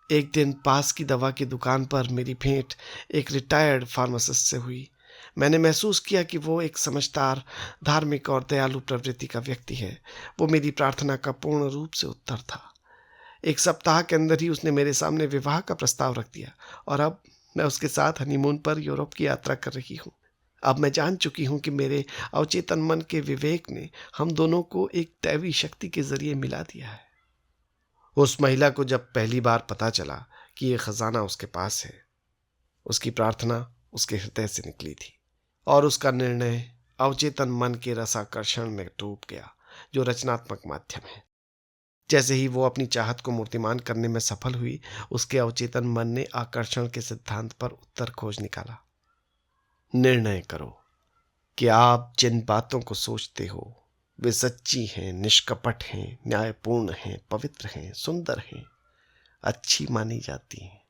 एक दिन पास की दवा की दुकान पर मेरी भेंट एक रिटायर्ड फार्मासिस्ट से हुई। मैंने महसूस किया कि वो एक समझदार, धार्मिक और दयालु प्रवृत्ति का व्यक्ति है। वो मेरी प्रार्थना का पूर्ण रूप से उत्तर था। 1 सप्ताह के अंदर ही उसने मेरे सामने विवाह का प्रस्ताव रख दिया और अब मैं उसके साथ हनीमून पर यूरोप की यात्रा कर रही हूँ। अब मैं जान चुकी हूँ कि मेरे अवचेतन मन के विवेक ने हम दोनों को एक दैवी शक्ति के जरिए मिला दिया है। उस महिला को जब पहली बार पता चला कि यह खजाना उसके पास है, उसकी प्रार्थना उसके हृदय से निकली थी और उसका निर्णय अवचेतन मन के रसाकर्षण में डूब गया जो रचनात्मक माध्यम है। जैसे ही वो अपनी चाहत को मूर्तिमान करने में सफल हुई, उसके अवचेतन मन ने आकर्षण के सिद्धांत पर उत्तर खोज निकाला। निर्णय करो कि आप जिन बातों को सोचते हो वे सच्ची हैं, निष्कपट हैं, न्यायपूर्ण हैं, पवित्र हैं, सुंदर हैं, अच्छी मानी जाती हैं।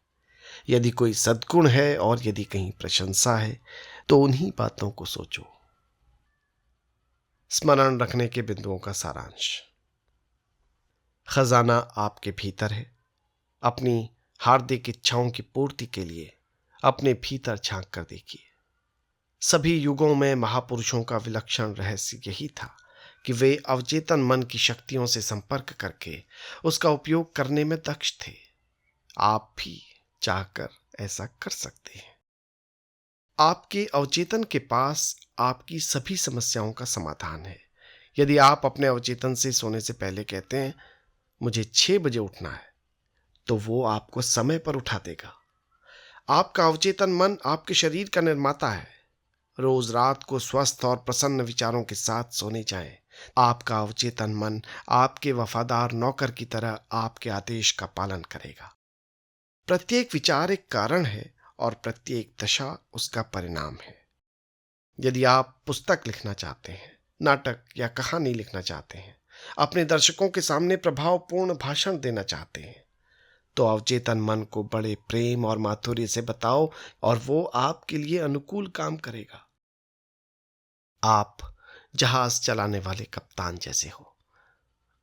यदि कोई सद्गुण है और यदि कहीं प्रशंसा है तो उन्हीं बातों को सोचो। स्मरण रखने के बिंदुओं का सारांश। खजाना आपके भीतर है। अपनी हार्दिक इच्छाओं की पूर्ति के लिए अपने भीतर झांक कर देखिए। सभी युगों में महापुरुषों का विलक्षण रहस्य यही था कि वे अवचेतन मन की शक्तियों से संपर्क करके उसका उपयोग करने में दक्ष थे। आप भी चाहकर ऐसा कर सकते हैं। आपके अवचेतन के पास आपकी सभी समस्याओं का समाधान है। यदि आप अपने अवचेतन से सोने से पहले कहते हैं मुझे 6 बजे उठना है, तो वो आपको समय पर उठा देगा। आपका अवचेतन मन आपके शरीर का निर्माता है। रोज रात को स्वस्थ और प्रसन्न विचारों के साथ सोने जाएं। आपका अवचेतन मन आपके वफादार नौकर की तरह आपके आदेश का पालन करेगा। प्रत्येक विचार एक कारण है और प्रत्येक दशा उसका परिणाम है। यदि आप पुस्तक लिखना चाहते हैं, नाटक या कहानी लिखना चाहते हैं, अपने दर्शकों के सामने प्रभावपूर्ण भाषण देना चाहते हैं, तो अवचेतन मन को बड़े प्रेम और माधुर्य से बताओ और वो आपके लिए अनुकूल काम करेगा। आप जहाज चलाने वाले कप्तान जैसे हो,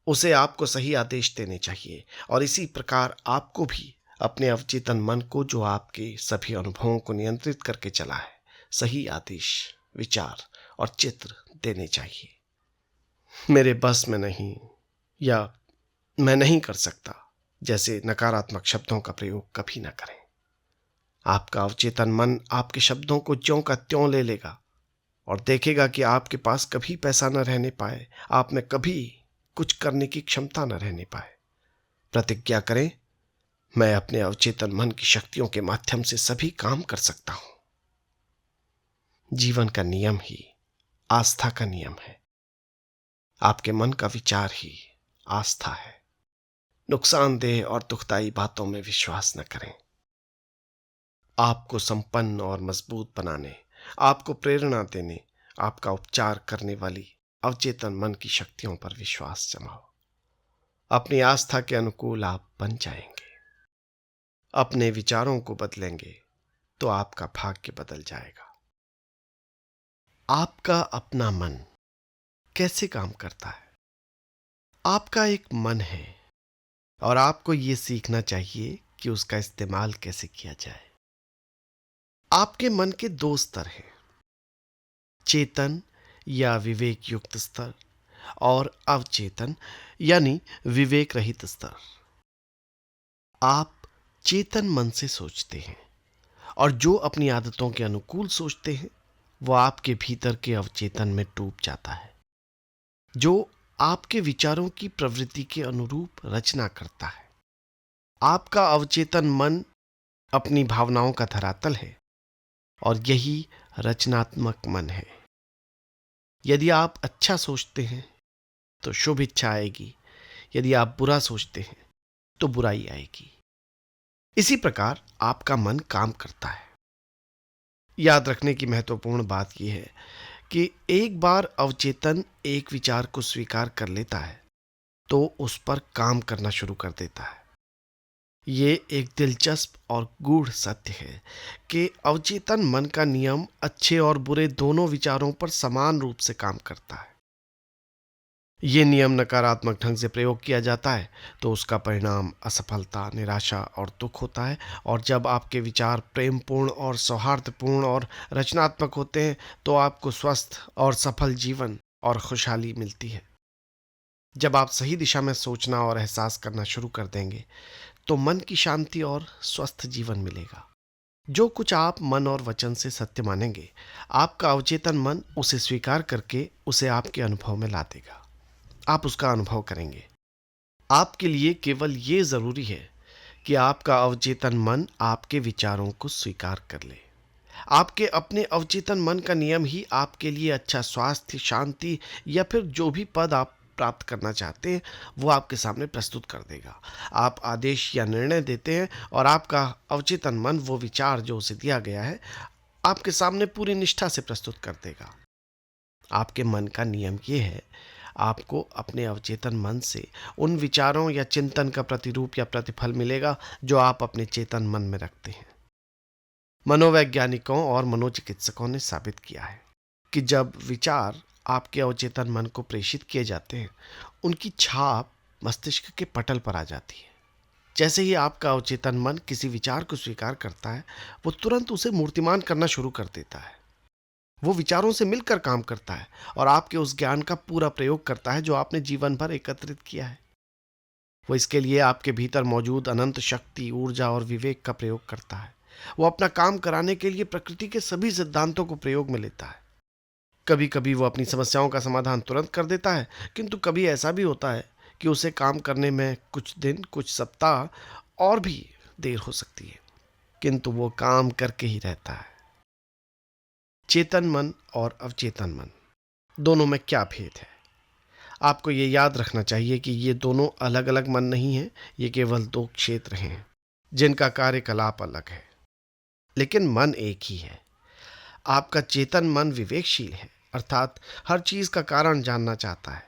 उसे आपको सही आदेश देने चाहिए और इसी प्रकार आपको भी अपने अवचेतन मन को, जो आपके सभी अनुभवों को नियंत्रित करके चला है, सही आदेश, विचार और चित्र देने चाहिए। मेरे बस में नहीं या मैं नहीं कर सकता जैसे नकारात्मक शब्दों का प्रयोग कभी ना करें। आपका अवचेतन मन आपके शब्दों को ज्यों का त्यों ले लेगा और देखेगा कि आपके पास कभी पैसा न रहने पाए, आप में कभी कुछ करने की क्षमता न रहने पाए। प्रतिज्ञा करें, मैं अपने अवचेतन मन की शक्तियों के माध्यम से सभी काम कर सकता हूं। जीवन का नियम ही आस्था का नियम है। आपके मन का विचार ही आस्था है। नुकसानदेह और दुखदाई बातों में विश्वास न करें। आपको संपन्न और मजबूत बनाने, आपको प्रेरणा देने, आपका उपचार करने वाली अवचेतन मन की शक्तियों पर विश्वास जमाओ। अपनी आस्था के अनुकूल आप बन जाएंगे। अपने विचारों को बदलेंगे तो आपका भाग्य बदल जाएगा। आपका अपना मन कैसे काम करता है? आपका एक मन है और आपको यह सीखना चाहिए कि उसका इस्तेमाल कैसे किया जाए। आपके मन के दो स्तर हैं, चेतन या विवेक युक्त स्तर और अवचेतन यानी विवेक रहित स्तर। आप चेतन मन से सोचते हैं और जो अपनी आदतों के अनुकूल सोचते हैं वो आपके भीतर के अवचेतन में डूब जाता है, जो आपके विचारों की प्रवृत्ति के अनुरूप रचना करता है। आपका अवचेतन मन अपनी भावनाओं का धरातल है और यही रचनात्मक मन है। यदि आप अच्छा सोचते हैं तो शुभ इच्छा आएगी, यदि आप बुरा सोचते हैं तो बुराई आएगी। इसी प्रकार आपका मन काम करता है। याद रखने की महत्वपूर्ण बात यह है कि एक बार अवचेतन एक विचार को स्वीकार कर लेता है तो उस पर काम करना शुरू कर देता है। ये एक दिलचस्प और गूढ़ सत्य है कि अवचेतन मन का नियम अच्छे और बुरे दोनों विचारों पर समान रूप से काम करता है। ये नियम नकारात्मक ढंग से प्रयोग किया जाता है तो उसका परिणाम असफलता, निराशा और दुख होता है, और जब आपके विचार प्रेमपूर्ण और सौहार्दपूर्ण और रचनात्मक होते हैं तो आपको स्वस्थ और सफल जीवन और खुशहाली मिलती है। जब आप सही दिशा में सोचना और एहसास करना शुरू कर देंगे तो मन की शांति और स्वस्थ जीवन मिलेगा। जो कुछ आप मन और वचन से सत्य मानेंगे, आपका अवचेतन मन उसे स्वीकार करके उसे आपके अनुभव में ला देगा। आप उसका अनुभव करेंगे। आपके लिए केवल ये जरूरी है कि आपका अवचेतन मन आपके विचारों को स्वीकार कर ले। आपके अपने अवचेतन मन का नियम ही आपके लिए अच्छा स्वास्थ्य, शांति या फिर जो भी पद आप प्राप्त करना चाहते हैं वो आपके सामने प्रस्तुत कर देगा। आप आदेश या निर्णय देते हैं और आपका अवचेतन मन वो विचार जो उसे दिया गया है आपके सामने पूरी निष्ठा से प्रस्तुत कर देगा। आपके मन का नियम ये है, आपको अपने अवचेतन मन से उन विचारों या चिंतन का प्रतिरूप या प्रतिफल मिलेगा जो आप अपने चेतन मन में रखते हैं। मनोवैज्ञानिकों और मनोचिकित्सकों ने साबित किया है कि जब विचार आपके अवचेतन मन को प्रेषित किए जाते हैं, उनकी छाप मस्तिष्क के पटल पर आ जाती है। जैसे ही आपका अवचेतन मन किसी विचार को स्वीकार करता है, वो तुरंत उसे मूर्तिमान करना शुरू कर देता है। वो विचारों से मिलकर काम करता है और आपके उस ज्ञान का पूरा प्रयोग करता है जो आपने जीवन भर एकत्रित किया है। वो इसके लिए आपके भीतर मौजूद अनंत शक्ति, ऊर्जा और विवेक का प्रयोग करता है। वो अपना काम कराने के लिए प्रकृति के सभी सिद्धांतों को प्रयोग में लेता है। कभी कभी वो अपनी समस्याओं का समाधान तुरंत कर देता है, किंतु कभी ऐसा भी होता है कि उसे काम करने में कुछ दिन, कुछ सप्ताह और भी देर हो सकती है, किंतु वो काम करके ही रहता है। चेतन मन और अवचेतन मन दोनों में क्या भेद है? आपको ये याद रखना चाहिए कि ये दोनों अलग अलग मन नहीं हैं, ये केवल दो क्षेत्र हैं जिनका कार्यकलाप अलग है, लेकिन मन एक ही है। आपका चेतन मन विवेकशील है, अर्थात हर चीज का कारण जानना चाहता है।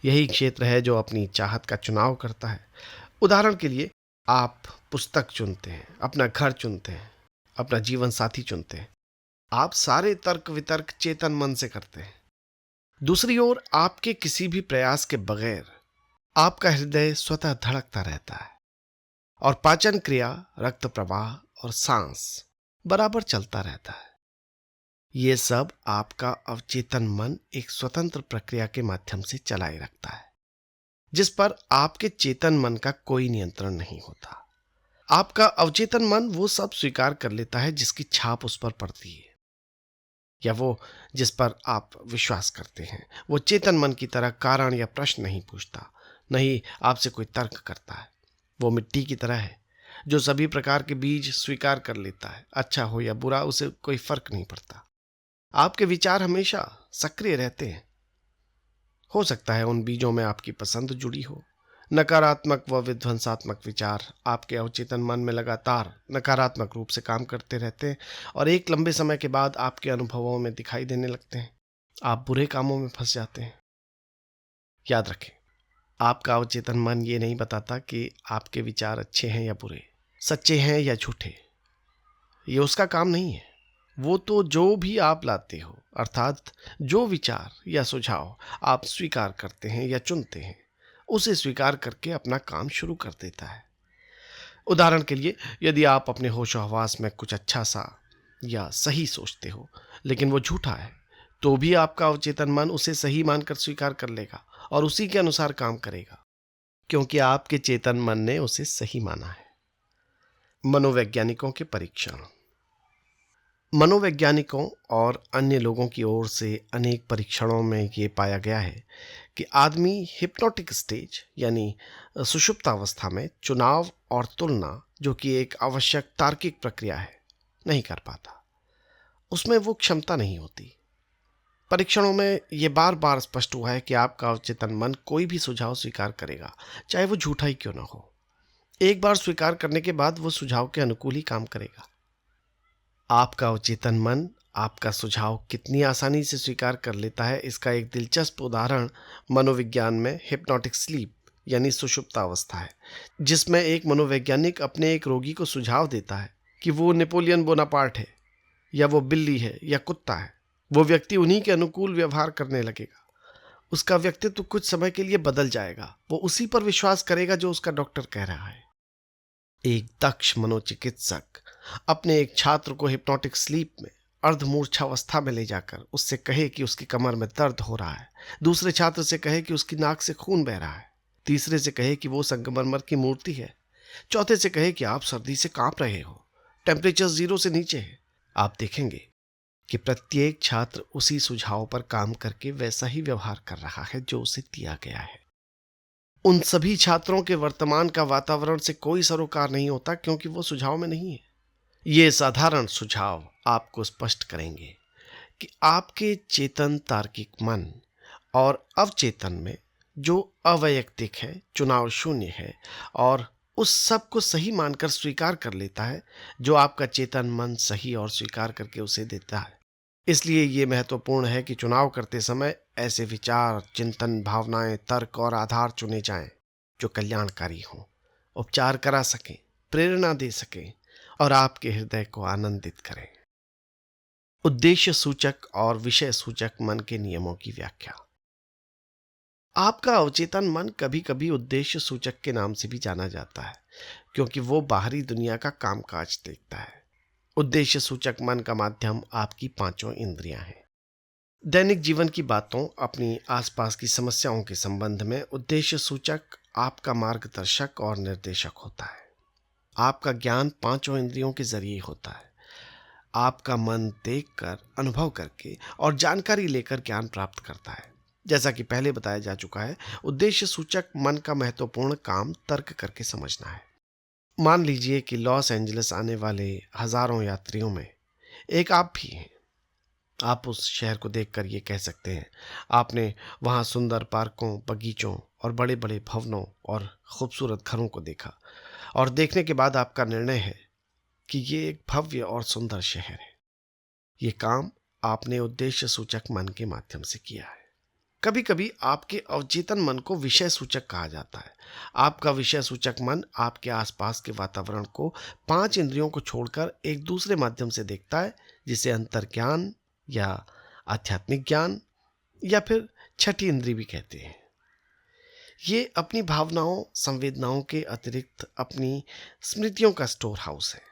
यही क्षेत्र है जो अपनी चाहत का चुनाव करता है। उदाहरण के लिए, आप पुस्तक चुनते हैं, अपना घर चुनते हैं, अपना जीवन साथी चुनते हैं। आप सारे तर्क वितर्क चेतन मन से करते हैं। दूसरी ओर आपके किसी भी प्रयास के बगैर आपका हृदय स्वतः धड़कता रहता है और पाचन क्रिया, रक्त प्रवाह और सांस बराबर चलता रहता है। ये सब आपका अवचेतन मन एक स्वतंत्र प्रक्रिया के माध्यम से चलाए रखता है, जिस पर आपके चेतन मन का कोई नियंत्रण नहीं होता। आपका अवचेतन मन वो सब स्वीकार कर लेता है जिसकी छाप उस पर पड़ती है, या वो जिस पर आप विश्वास करते हैं। वो चेतन मन की तरह कारण या प्रश्न नहीं पूछता, नहीं आपसे कोई तर्क करता है। वो मिट्टी की तरह है जो सभी प्रकार के बीज स्वीकार कर लेता है। अच्छा हो या बुरा, उसे कोई फर्क नहीं पड़ता। आपके विचार हमेशा सक्रिय रहते हैं। हो सकता है उन बीजों में आपकी पसंद जुड़ी हो। नकारात्मक व विध्वंसात्मक विचार आपके अवचेतन मन में लगातार नकारात्मक रूप से काम करते रहते हैं और एक लंबे समय के बाद आपके अनुभवों में दिखाई देने लगते हैं। आप बुरे कामों में फंस जाते हैं। याद रखें, आपका अवचेतन मन ये नहीं बताता कि आपके विचार अच्छे हैं या बुरे, सच्चे हैं या झूठे। ये उसका काम नहीं है। वो तो जो भी आप लाते हो, अर्थात जो विचार या सुझाव आप स्वीकार करते हैं या चुनते हैं, उसे स्वीकार करके अपना काम शुरू कर देता है। उदाहरण के लिए, यदि आप अपने होशो हवास में कुछ अच्छा सा या सही सोचते हो लेकिन वो झूठा है, तो भी आपका अवचेतन मन उसे सही मानकर स्वीकार कर लेगा और उसी के अनुसार काम करेगा, क्योंकि आपके चेतन मन ने उसे सही माना है। मनोवैज्ञानिकों के परीक्षण। मनोवैज्ञानिकों और अन्य लोगों की ओर से अनेक परीक्षणों में ये पाया गया है कि आदमी हिप्नोटिक स्टेज यानी सुषुप्तावस्था में चुनाव और तुलना, जो कि एक आवश्यक तार्किक प्रक्रिया है, नहीं कर पाता। उसमें वो क्षमता नहीं होती। परीक्षणों में ये बार बार स्पष्ट हुआ है कि आपका अवचेतन मन कोई भी सुझाव स्वीकार करेगा, चाहे वो झूठा ही क्यों ना हो। एक बार स्वीकार करने के बाद वो सुझाव के अनुकूल ही काम करेगा। आपका अवचेतन मन आपका सुझाव कितनी आसानी से स्वीकार कर लेता है, इसका एक दिलचस्प उदाहरण मनोविज्ञान में हिप्नोटिक स्लीप यानी सुषुप्त अवस्था है, जिसमें एक मनोवैज्ञानिक अपने एक रोगी को सुझाव देता है कि वो नेपोलियन बोनापार्ट है या वो बिल्ली है या कुत्ता है। वो व्यक्ति उन्हीं के अनुकूल व्यवहार करने लगेगा। उसका व्यक्तित्व कुछ समय के लिए बदल जाएगा। वो उसी पर विश्वास करेगा जो उसका डॉक्टर कह रहा है। एक दक्ष मनोचिकित्सक अपने एक छात्र को हिप्नोटिक स्लीप में अर्धमूर्छावस्था में ले जाकर उससे कहे कि उसकी कमर में दर्द हो रहा है, दूसरे छात्र से कहे कि उसकी नाक से खून बह रहा है, तीसरे से कहे कि वो संगमरमर की मूर्ति है, चौथे से कहे कि आप सर्दी से कांप रहे हो, टेम्परेचर 0 से नीचे है। आप देखेंगे कि प्रत्येक छात्र उसी सुझाव पर काम करके वैसा ही व्यवहार कर रहा है जो उसे दिया गया है। उन सभी छात्रों के वर्तमान का वातावरण से कोई सरोकार नहीं होता, क्योंकि वो सुझाव में नहीं है। ये साधारण सुझाव आपको स्पष्ट करेंगे कि आपके चेतन तार्किक मन और अवचेतन में जो अवैयक्तिक है, चुनाव शून्य है और उस सब को सही मानकर स्वीकार कर लेता है जो आपका चेतन मन सही और स्वीकार करके उसे देता है। इसलिए ये महत्वपूर्ण है कि चुनाव करते समय ऐसे विचार, चिंतन, भावनाएं, तर्क और आधार चुने जाएं जो कल्याणकारी हों, उपचार करा सकें, प्रेरणा दे सकें और आपके हृदय को आनंदित करें। उद्देश्य सूचक और विषय सूचक मन के नियमों की व्याख्या। आपका अवचेतन मन कभी कभी उद्देश्य सूचक के नाम से भी जाना जाता है, क्योंकि वो बाहरी दुनिया का कामकाज देखता है। उद्देश्य सूचक मन का माध्यम आपकी 5 इंद्रियां हैं। दैनिक जीवन की बातों, अपनी आसपास की समस्याओं के संबंध में उद्देश्य सूचक आपका मार्गदर्शक और निर्देशक होता है। आपका ज्ञान 5 इंद्रियों के जरिए होता है। आपका मन देखकर, अनुभव करके और जानकारी लेकर ज्ञान प्राप्त करता है। जैसा कि पहले बताया जा चुका है, उद्देश्य सूचक मन का महत्वपूर्ण काम तर्क करके समझना है। मान लीजिए कि लॉस एंजलिस आने वाले हजारों यात्रियों में एक आप भी हैं। आप उस शहर को देखकर ये कह सकते हैं, आपने वहाँ सुंदर पार्कों, बगीचों और बड़े बड़े भवनों और खूबसूरत घरों को देखा, और देखने के बाद आपका निर्णय है कि ये एक भव्य और सुंदर शहर है। ये काम आपने उद्देश्य सूचक मन के माध्यम से किया है। कभी कभी आपके अवचेतन मन को विषय सूचक कहा जाता है। आपका विषय सूचक मन आपके आसपास के वातावरण को 5 इंद्रियों को छोड़कर एक दूसरे माध्यम से देखता है, जिसे अंतर्ज्ञान या आध्यात्मिक ज्ञान या फिर छठी इंद्री भी कहते हैं। ये अपनी भावनाओं, संवेदनाओं के अतिरिक्त अपनी स्मृतियों का स्टोर हाउस है।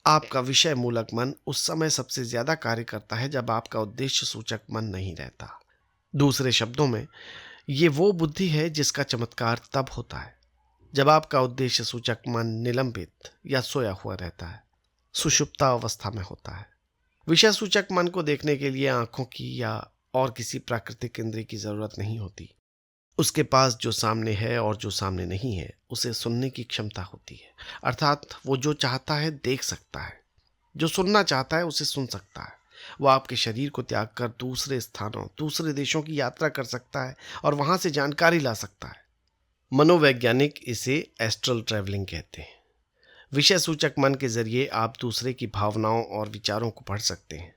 आपका विषय मूलक मन उस समय सबसे ज्यादा कार्य करता है जब आपका उद्देश्य सूचक मन नहीं रहता। दूसरे शब्दों में, ये वो बुद्धि है जिसका चमत्कार तब होता है जब आपका उद्देश्य सूचक मन निलंबित या सोया हुआ रहता है, सुषुप्ता अवस्था में होता है। विषय सूचक मन को देखने के लिए आंखों की या और किसी प्राकृतिक इंद्रिय की जरूरत नहीं होती। उसके पास जो सामने है और जो सामने नहीं है उसे सुनने की क्षमता होती है। अर्थात वो जो चाहता है देख सकता है, जो सुनना चाहता है उसे सुन सकता है। वो आपके शरीर को त्याग कर दूसरे स्थानों, दूसरे देशों की यात्रा कर सकता है और वहां से जानकारी ला सकता है। मनोवैज्ञानिक इसे एस्ट्रल ट्रैवलिंग कहते हैं। विषय सूचक मन के जरिए आप दूसरे की भावनाओं और विचारों को पढ़ सकते हैं।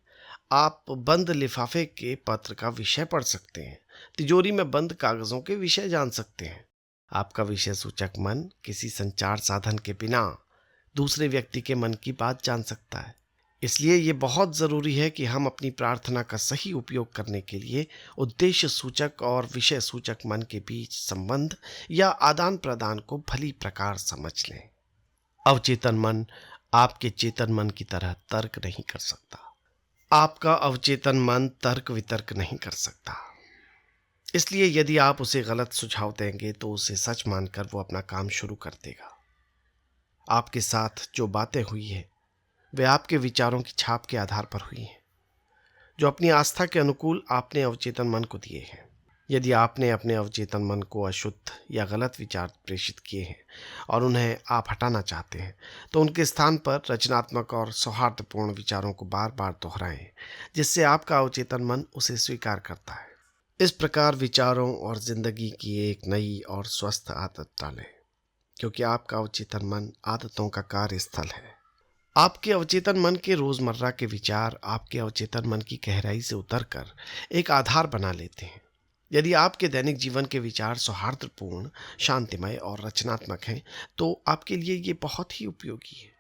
आप बंद लिफाफे के पत्र का विषय पढ़ सकते हैं, तिजोरी में बंद कागजों के विषय जान सकते हैं। आपका विषय सूचक मन किसी संचार साधन के बिना दूसरे व्यक्ति के मन की बात जान सकता है। इसलिए ये बहुत जरूरी है कि हम अपनी प्रार्थना का सही उपयोग करने के लिए उद्देश्य सूचक और विषय सूचक मन के बीच संबंध या आदान प्रदान को भली प्रकार समझ लें। अवचेतन मन आपके चेतन मन की तरह तर्क नहीं कर सकता। आपका अवचेतन मन तर्क वितर्क नहीं कर सकता। इसलिए यदि आप उसे गलत सुझाव देंगे तो उसे सच मानकर वो अपना काम शुरू कर देगा। आपके साथ जो बातें हुई है वे आपके विचारों की छाप के आधार पर हुई हैं, जो अपनी आस्था के अनुकूल आपने अवचेतन मन को दिए हैं। यदि आपने अपने अवचेतन मन को अशुद्ध या गलत विचार प्रेषित किए हैं और उन्हें आप हटाना चाहते हैं, तो उनके स्थान पर रचनात्मक और सौहार्दपूर्ण विचारों को बार बार दोहराएं, जिससे आपका अवचेतन मन उसे स्वीकार करता है। इस प्रकार विचारों और जिंदगी की एक नई और स्वस्थ आदत डालें, क्योंकि आपका अवचेतन मन आदतों का कार्यस्थल है। आपके अवचेतन मन के रोजमर्रा के विचार आपके अवचेतन मन की गहराई से उतरकर एक आधार बना लेते हैं। यदि आपके दैनिक जीवन के विचार सौहार्दपूर्ण, शांतिमय और रचनात्मक हैं, तो आपके लिए ये बहुत ही उपयोगी है।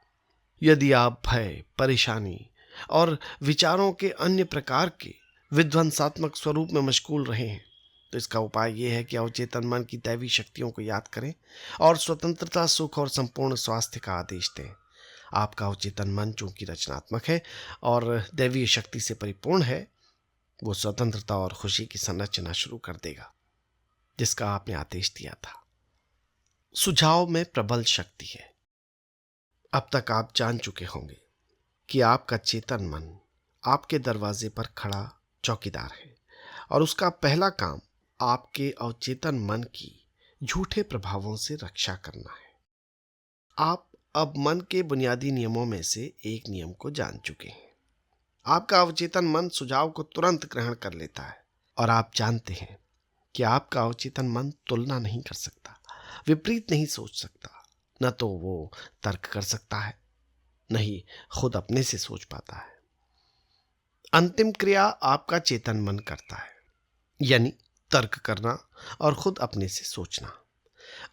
यदि आप भय, परेशानी और विचारों के अन्य प्रकार के विध्वंसात्मक स्वरूप में मशगूल रहे हैं, तो इसका उपाय यह है कि अवचेतन मन की दैवी शक्तियों को याद करें और स्वतंत्रता, सुख और संपूर्ण स्वास्थ्य का आदेश दें। आपका अवचेतन मन चूंकि रचनात्मक है और दैवीय शक्ति से परिपूर्ण है, वो स्वतंत्रता और खुशी की संरचना शुरू कर देगा, जिसका आपने आदेश दिया था। सुझाव में प्रबल शक्ति है। अब तक आप जान चुके होंगे कि आपका चेतन मन आपके दरवाजे पर खड़ा चौकीदार है और उसका पहला काम आपके अवचेतन मन की झूठे प्रभावों से रक्षा करना है। आप अब मन के बुनियादी नियमों में से एक नियम को जान चुके हैं। आपका अवचेतन मन सुझाव को तुरंत ग्रहण कर लेता है और आप जानते हैं कि आपका अवचेतन मन तुलना नहीं कर सकता, विपरीत नहीं सोच सकता। न तो वो तर्क कर सकता है, न ही खुद अपने से सोच पाता है। अंतिम क्रिया आपका चेतन मन करता है, यानी तर्क करना और खुद अपने से सोचना।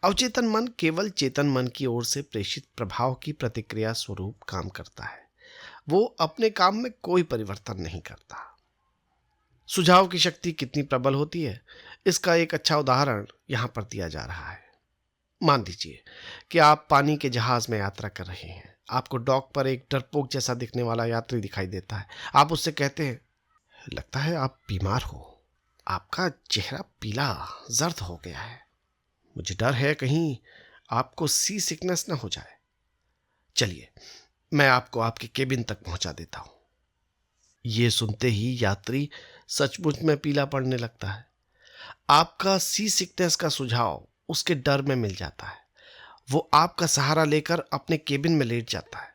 अवचेतन मन केवल चेतन मन की ओर से प्रेषित प्रभाव की प्रतिक्रिया स्वरूप काम करता है। वो अपने काम में कोई परिवर्तन नहीं करता। सुझाव की शक्ति कितनी प्रबल होती है, इसका एक अच्छा उदाहरण यहां पर दिया जा रहा है। मान लीजिए कि आप पानी के जहाज में यात्रा कर रहे हैं। आपको डॉक पर एक डरपोक जैसा दिखने वाला यात्री दिखाई देता है। आप उससे कहते हैं, लगता है आप बीमार हो, आपका चेहरा पीला जर्द हो गया है, मुझे डर है कहीं आपको सी सिकनेस न हो जाए। चलिए, मैं आपको आपके केबिन तक पहुंचा देता हूं। ये सुनते ही यात्री सचमुच में पीला पड़ने लगता है। आपका सी सिकनेस का सुझाव उसके डर में मिल जाता है। वो आपका सहारा लेकर अपने केबिन में लेट जाता है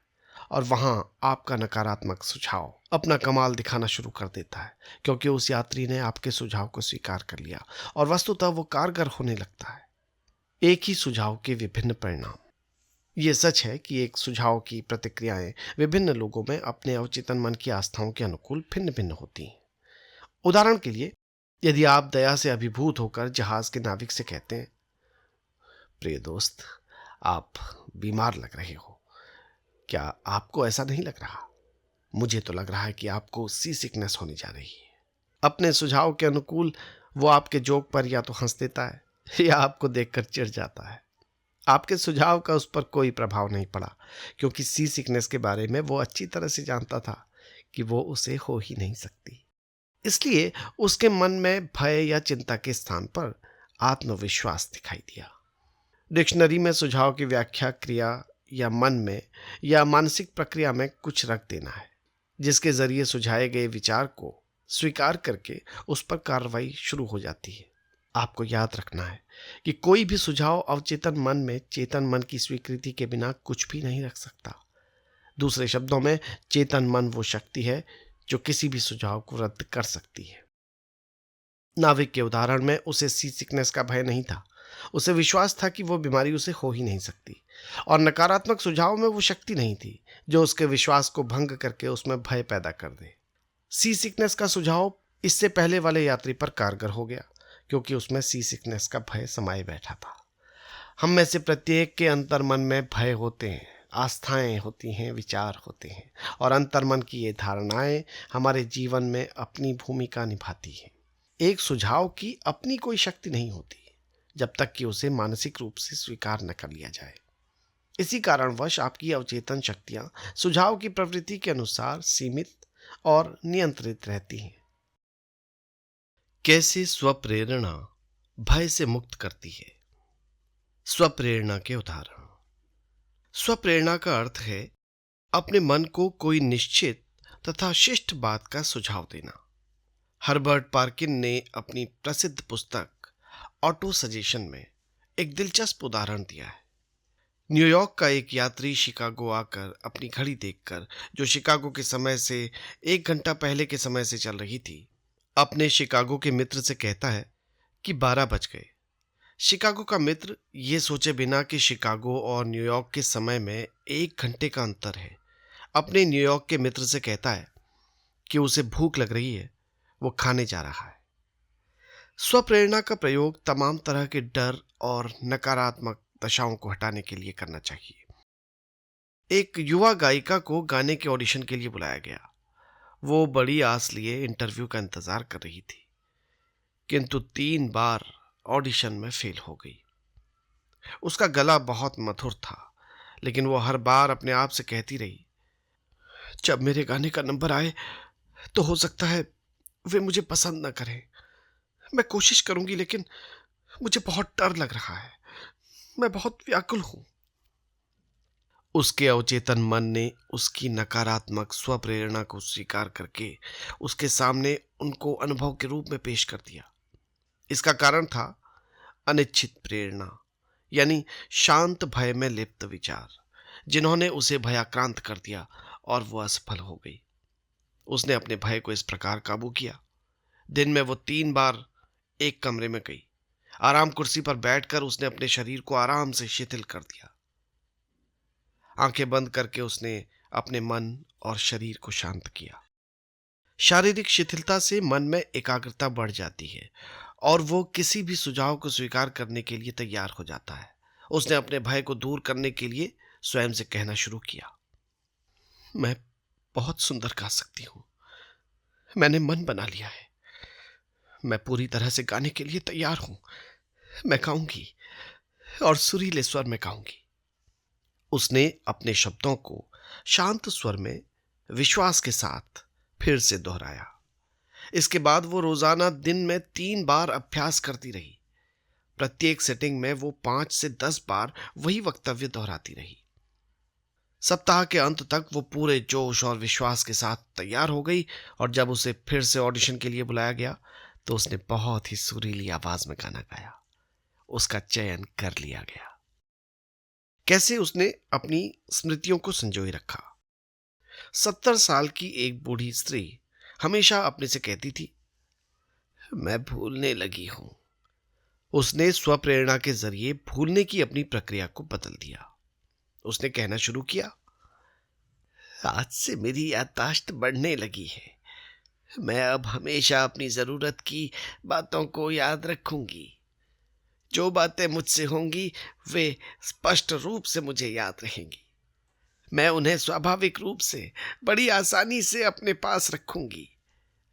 और वहां आपका नकारात्मक सुझाव अपना कमाल दिखाना शुरू कर देता है, क्योंकि उस यात्री ने आपके सुझाव को स्वीकार कर लिया और वस्तुतः वो कारगर होने लगता है। एक ही सुझाव के विभिन्न परिणाम। ये सच है कि एक सुझाव की प्रतिक्रियाएं विभिन्न लोगों में अपने अवचेतन मन की आस्थाओं के अनुकूल भिन्न भिन्न होती हैं। उदाहरण के लिए, यदि आप दया से अभिभूत होकर जहाज के नाविक से कहते हैं, प्रिय दोस्त, आप बीमार लग रहे हो, क्या आपको ऐसा नहीं लग रहा? मुझे तो लग रहा है कि आपको सी सिकनेस होने जा रही है। अपने सुझाव के अनुकूल वो आपके जोक पर या तो हंस देता है या आपको देखकर चिढ़ जाता है। आपके सुझाव का उस पर कोई प्रभाव नहीं पड़ा, क्योंकि सी सिकनेस के बारे में वो अच्छी तरह से जानता था कि वो उसे हो ही नहीं सकती। इसलिए उसके मन में भय या चिंता के स्थान पर आत्मविश्वास दिखाई दिया। डिक्शनरी में सुझाव की व्याख्या क्रिया या मन में या मानसिक प्रक्रिया में कुछ रख देना है, जिसके जरिए सुझाए गए विचार को स्वीकार करके उस पर कार्रवाई शुरू हो जाती है। आपको याद रखना है कि कोई भी सुझाव अवचेतन मन में चेतन मन की स्वीकृति के बिना कुछ भी नहीं रख सकता। दूसरे शब्दों में, चेतन मन वो शक्ति है जो किसी भी सुझाव को रद्द कर सकती है। नाविक के उदाहरण में उसे सी सिकनेस का भय नहीं था, उसे विश्वास था कि वो बीमारी उसे हो ही नहीं सकती, और नकारात्मक सुझाव में वो शक्ति नहीं थी जो उसके विश्वास को भंग करके उसमें भय पैदा कर दे। सी सिकनेस का सुझाव इससे पहले वाले यात्री पर कारगर हो गया, क्योंकि उसमें सी सिकनेस का भय समाये बैठा था। हम में से प्रत्येक के अंतर्मन में भय होते हैं, आस्थाएं होती हैं, विचार होते हैं, और अंतर्मन की ये धारणाएं हमारे जीवन में अपनी भूमिका निभाती हैं। एक सुझाव की अपनी कोई शक्ति नहीं होती जब तक कि उसे मानसिक रूप से स्वीकार न कर लिया जाए। इसी कारणवश आपकी अवचेतन शक्तियां सुझाव की प्रवृत्ति के अनुसार सीमित और नियंत्रित रहती हैं। कैसे स्वप्रेरणा भय से मुक्त करती है? स्वप्रेरणा के उदाहरण। स्वप्रेरणा का अर्थ है अपने मन को कोई निश्चित तथा शिष्ट बात का सुझाव देना। हर्बर्ट पार्किन ने अपनी प्रसिद्ध पुस्तक ऑटो सजेशन में एक दिलचस्प उदाहरण दिया है। न्यूयॉर्क का एक यात्री शिकागो आकर अपनी घड़ी देखकर, जो शिकागो के समय से 1 घंटा पहले के समय से चल रही थी, अपने शिकागो के मित्र से कहता है कि 12 बज गए। शिकागो का मित्र ये सोचे बिना कि शिकागो और न्यूयॉर्क के समय में 1 घंटे का अंतर है, अपने न्यूयॉर्क के मित्र से कहता है कि उसे भूख लग रही है, वो खाने जा रहा है। स्वप्रेरणा का प्रयोग तमाम तरह के डर और नकारात्मक दशाओं को हटाने के लिए करना चाहिए। एक युवा गायिका को गाने के ऑडिशन के लिए बुलाया गया। वो बड़ी आस लिए इंटरव्यू का इंतजार कर रही थी, किंतु 3 बार ऑडिशन में फेल हो गई। उसका गला बहुत मधुर था, लेकिन वो हर बार अपने आप से कहती रही, जब मेरे गाने का नंबर आए तो हो सकता है वे मुझे पसंद न करें। मैं कोशिश करूंगी, लेकिन मुझे बहुत डर लग रहा है। मैं बहुत व्याकुल हूं। उसके अवचेतन मन ने उसकी नकारात्मक स्वप्रेरणा को स्वीकार करके उसके सामने उनको अनुभव के रूप में पेश कर दिया। इसका कारण था अनिच्छित प्रेरणा, यानी शांत भय में लिप्त विचार, जिन्होंने उसे भयाक्रांत कर दिया और वो असफल हो गई। उसने अपने भय को इस प्रकार काबू किया। दिन में वो 3 बार एक कमरे में गई। आराम कुर्सी पर बैठकर उसने अपने शरीर को आराम से शिथिल कर दिया। आंखें बंद करके उसने अपने मन और शरीर को शांत किया। शारीरिक शिथिलता से मन में एकाग्रता बढ़ जाती है और वो किसी भी सुझाव को स्वीकार करने के लिए तैयार हो जाता है। उसने अपने भय को दूर करने के लिए स्वयं से कहना शुरू किया, मैं बहुत सुंदर गा सकती हूं। मैंने मन बना लिया है। मैं पूरी तरह से गाने के लिए तैयार हूं। मैं गाऊंगी और सुरीले स्वर में गाऊंगी। उसने अपने शब्दों को शांत स्वर में विश्वास के साथ फिर से दोहराया। इसके बाद वो रोजाना दिन में 3 बार अभ्यास करती रही। प्रत्येक सेटिंग में वो 5 से 10 बार वही वक्तव्य दोहराती रही। सप्ताह के अंत तक वो पूरे जोश और विश्वास के साथ तैयार हो गई, और जब उसे फिर से ऑडिशन के लिए बुलाया गया तो उसने बहुत ही सुरीली आवाज में गाना गाया। उसका चयन कर लिया गया। कैसे उसने अपनी स्मृतियों को संजोए रखा। 70 साल की एक बूढ़ी स्त्री हमेशा अपने से कहती थी, मैं भूलने लगी हूं। उसने स्वप्रेरणा के जरिए भूलने की अपनी प्रक्रिया को बदल दिया। उसने कहना शुरू किया, आज से मेरी याददाश्त बढ़ने लगी है। मैं अब हमेशा अपनी जरूरत की बातों को याद रखूंगी। जो बातें मुझसे होंगी वे स्पष्ट रूप से मुझे याद रहेंगी। मैं उन्हें स्वाभाविक रूप से बड़ी आसानी से अपने पास रखूंगी।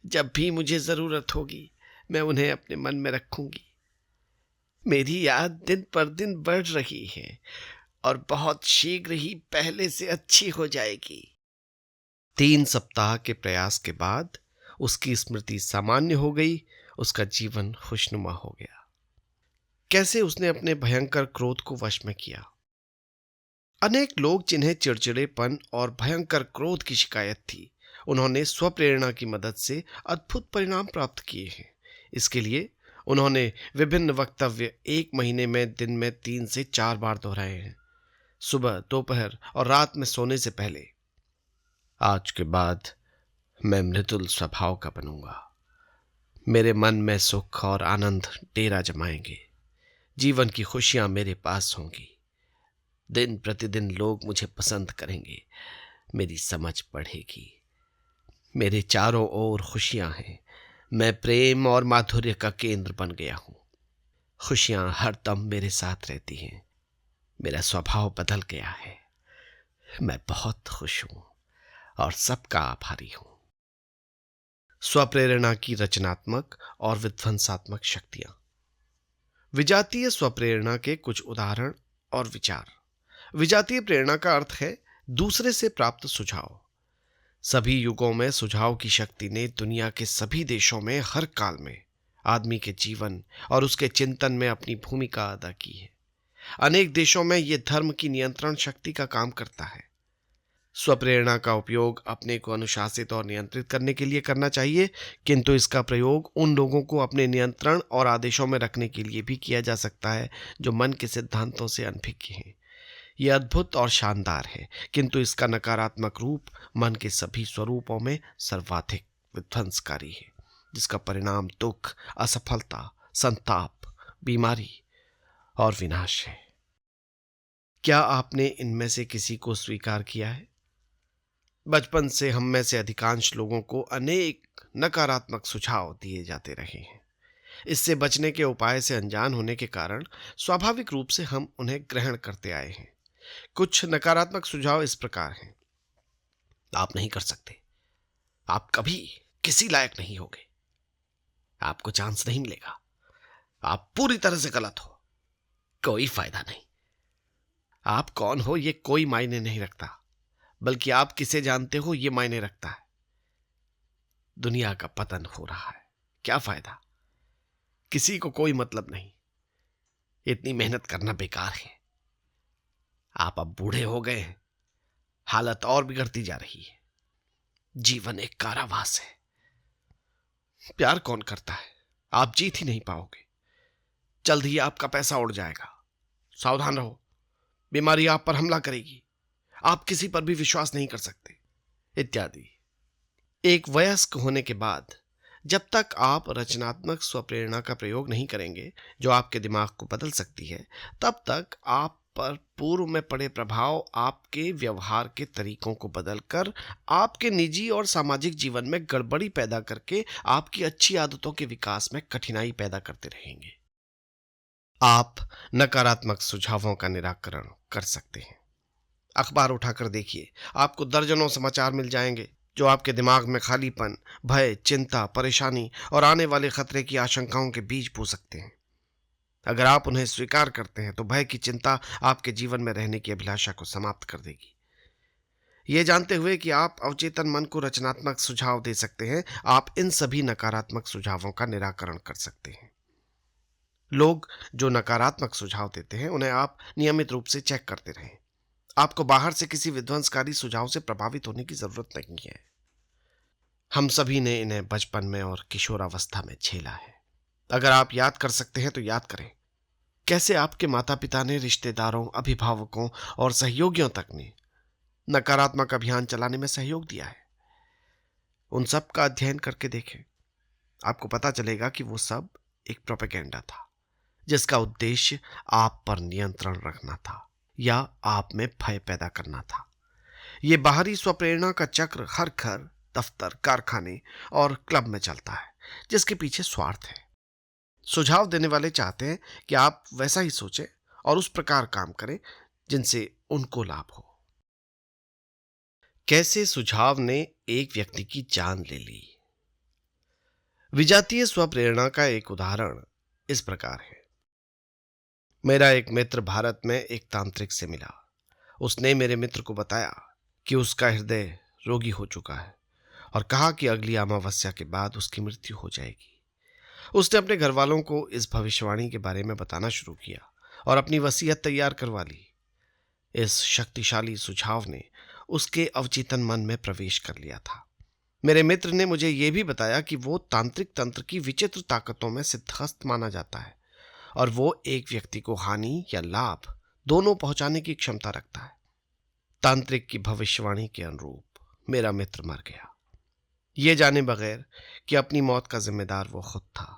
जब भी मुझे जरूरत होगी मैं उन्हें अपने मन में रखूंगी। मेरी याद दिन पर दिन बढ़ रही है और बहुत शीघ्र ही पहले से अच्छी हो जाएगी। 3 सप्ताह के प्रयास के बाद उसकी स्मृति सामान्य हो गई। उसका जीवन खुशनुमा हो गया। कैसे उसने अपने भयंकर क्रोध को वश में किया। अनेक लोग जिन्हें चिड़चिड़ेपन और भयंकर क्रोध की शिकायत थी, उन्होंने स्वप्रेरणा की मदद से अद्भुत परिणाम प्राप्त किए हैं। इसके लिए उन्होंने विभिन्न वक्तव्य 1 महीने में दिन में 3 से 4 बार दोहराए हैं, सुबह, दोपहर और रात में सोने से पहले। आज के बाद मैं मृदुल स्वभाव का बनूंगा। मेरे मन में सुख और आनंद डेरा जमाएंगे। जीवन की खुशियां मेरे पास होंगी। दिन प्रतिदिन लोग मुझे पसंद करेंगे। मेरी समझ बढ़ेगी। मेरे चारों ओर खुशियां हैं। मैं प्रेम और माधुर्य का केंद्र बन गया हूं। खुशियां हर दम मेरे साथ रहती हैं। मेरा स्वभाव बदल गया है। मैं बहुत खुश हूं और सबका आभारी हूं। स्वप्रेरणा की रचनात्मक और विध्वंसात्मक शक्तियां। विजातीय स्वप्रेरणा के कुछ उदाहरण और विचार। विजातीय प्रेरणा का अर्थ है दूसरे से प्राप्त सुझाव। सभी युगों में सुझाव की शक्ति ने दुनिया के सभी देशों में हर काल में आदमी के जीवन और उसके चिंतन में अपनी भूमिका अदा की है। अनेक देशों में यह धर्म की नियंत्रण शक्ति का काम करता है। स्वप्रेरणा का उपयोग अपने को अनुशासित और नियंत्रित करने के लिए करना चाहिए, किंतु इसका प्रयोग उन लोगों को अपने नियंत्रण और आदेशों में रखने के लिए भी किया जा सकता है जो मन के सिद्धांतों से अनभिज्ञ हैं। यह अद्भुत और शानदार है, किंतु इसका नकारात्मक रूप मन के सभी स्वरूपों में सर्वाधिक विध्वंसकारी है, जिसका परिणाम दुख, असफलता, संताप, बीमारी और विनाश है। क्या आपने इनमें से किसी को स्वीकार किया है? बचपन से हम में से अधिकांश लोगों को अनेक नकारात्मक सुझाव दिए जाते रहे हैं। इससे बचने के उपाय से अनजान होने के कारण स्वाभाविक रूप से हम उन्हें ग्रहण करते आए हैं। कुछ नकारात्मक सुझाव इस प्रकार हैं। आप नहीं कर सकते। आप कभी किसी लायक नहीं होगे। आपको चांस नहीं मिलेगा। आप पूरी तरह से गलत हो। कोई फायदा नहीं। आप कौन हो ये कोई मायने नहीं रखता, बल्कि आप किसे जानते हो ये मायने रखता है। दुनिया का पतन हो रहा है। क्या फायदा? किसी को कोई मतलब नहीं। इतनी मेहनत करना बेकार है। आप अब बूढ़े हो गए हैं। हालत और बिगड़ती जा रही है। जीवन एक कारावास है। प्यार कौन करता है? आप जीत ही नहीं पाओगे। जल्द ही आपका पैसा उड़ जाएगा। सावधान रहो। बीमारी आप पर हमला करेगी। आप किसी पर भी विश्वास नहीं कर सकते, इत्यादि। एक वयस्क होने के बाद जब तक आप रचनात्मक स्वप्रेरणा का प्रयोग नहीं करेंगे, जो आपके दिमाग को बदल सकती है, तब तक आप पर पूर्व में पड़े प्रभाव आपके व्यवहार के तरीकों को बदलकर आपके निजी और सामाजिक जीवन में गड़बड़ी पैदा करके आपकी अच्छी आदतों के विकास में कठिनाई पैदा करते रहेंगे। आप नकारात्मक सुझावों का निराकरण कर सकते हैं। अखबार उठाकर देखिए, आपको दर्जनों समाचार मिल जाएंगे जो आपके दिमाग में खालीपन, भय, चिंता, परेशानी और आने वाले खतरे की आशंकाओं के बीज बो सकते हैं। अगर आप उन्हें स्वीकार करते हैं तो भय की चिंता आपके जीवन में रहने की अभिलाषा को समाप्त कर देगी। ये जानते हुए कि आप अवचेतन मन को रचनात्मक सुझाव दे सकते हैं, आप इन सभी नकारात्मक सुझावों का निराकरण कर सकते हैं। लोग जो नकारात्मक सुझाव देते हैं उन्हें आप नियमित रूप से चेक करते रहें। आपको बाहर से किसी विध्वंसकारी सुझाव से प्रभावित होने की जरूरत नहीं है। हम सभी ने इन्हें बचपन में और किशोरावस्था में झेला है। अगर आप याद कर सकते हैं तो याद करें, कैसे आपके माता पिता ने, रिश्तेदारों, अभिभावकों और सहयोगियों तक ने नकारात्मक अभियान चलाने में सहयोग दिया है। उन सब का अध्ययन करके देखें। आपको पता चलेगा कि वो सब एक प्रोपेगेंडा था, जिसका उद्देश्य आप पर नियंत्रण रखना था या आप में भय पैदा करना था। यह बाहरी स्वप्रेरणा का चक्र हर घर, दफ्तर, कारखाने और क्लब में चलता है, जिसके पीछे स्वार्थ है। सुझाव देने वाले चाहते हैं कि आप वैसा ही सोचें और उस प्रकार काम करें जिनसे उनको लाभ हो। कैसे सुझाव ने एक व्यक्ति की जान ले ली। विजातीय स्वप्रेरणा का एक उदाहरण इस प्रकार है। मेरा एक मित्र भारत में एक तांत्रिक से मिला। उसने मेरे मित्र को बताया कि उसका हृदय रोगी हो चुका है और कहा कि अगली अमावस्या के बाद उसकी मृत्यु हो जाएगी। उसने अपने घर वालों को इस भविष्यवाणी के बारे में बताना शुरू किया और अपनी वसीयत तैयार करवा ली। इस शक्तिशाली सुझाव ने उसके अवचेतन मन में प्रवेश कर लिया था। मेरे मित्र ने मुझे यह भी बताया कि वो तांत्रिक तंत्र की विचित्र ताकतों में सिद्धहस्त माना जाता है और वो एक व्यक्ति को हानि या लाभ दोनों पहुंचाने की क्षमता रखता है। तांत्रिक की भविष्यवाणी के अनुरूप मेरा मित्र मर गया, ये जाने बगैर कि अपनी मौत का जिम्मेदार वो खुद था।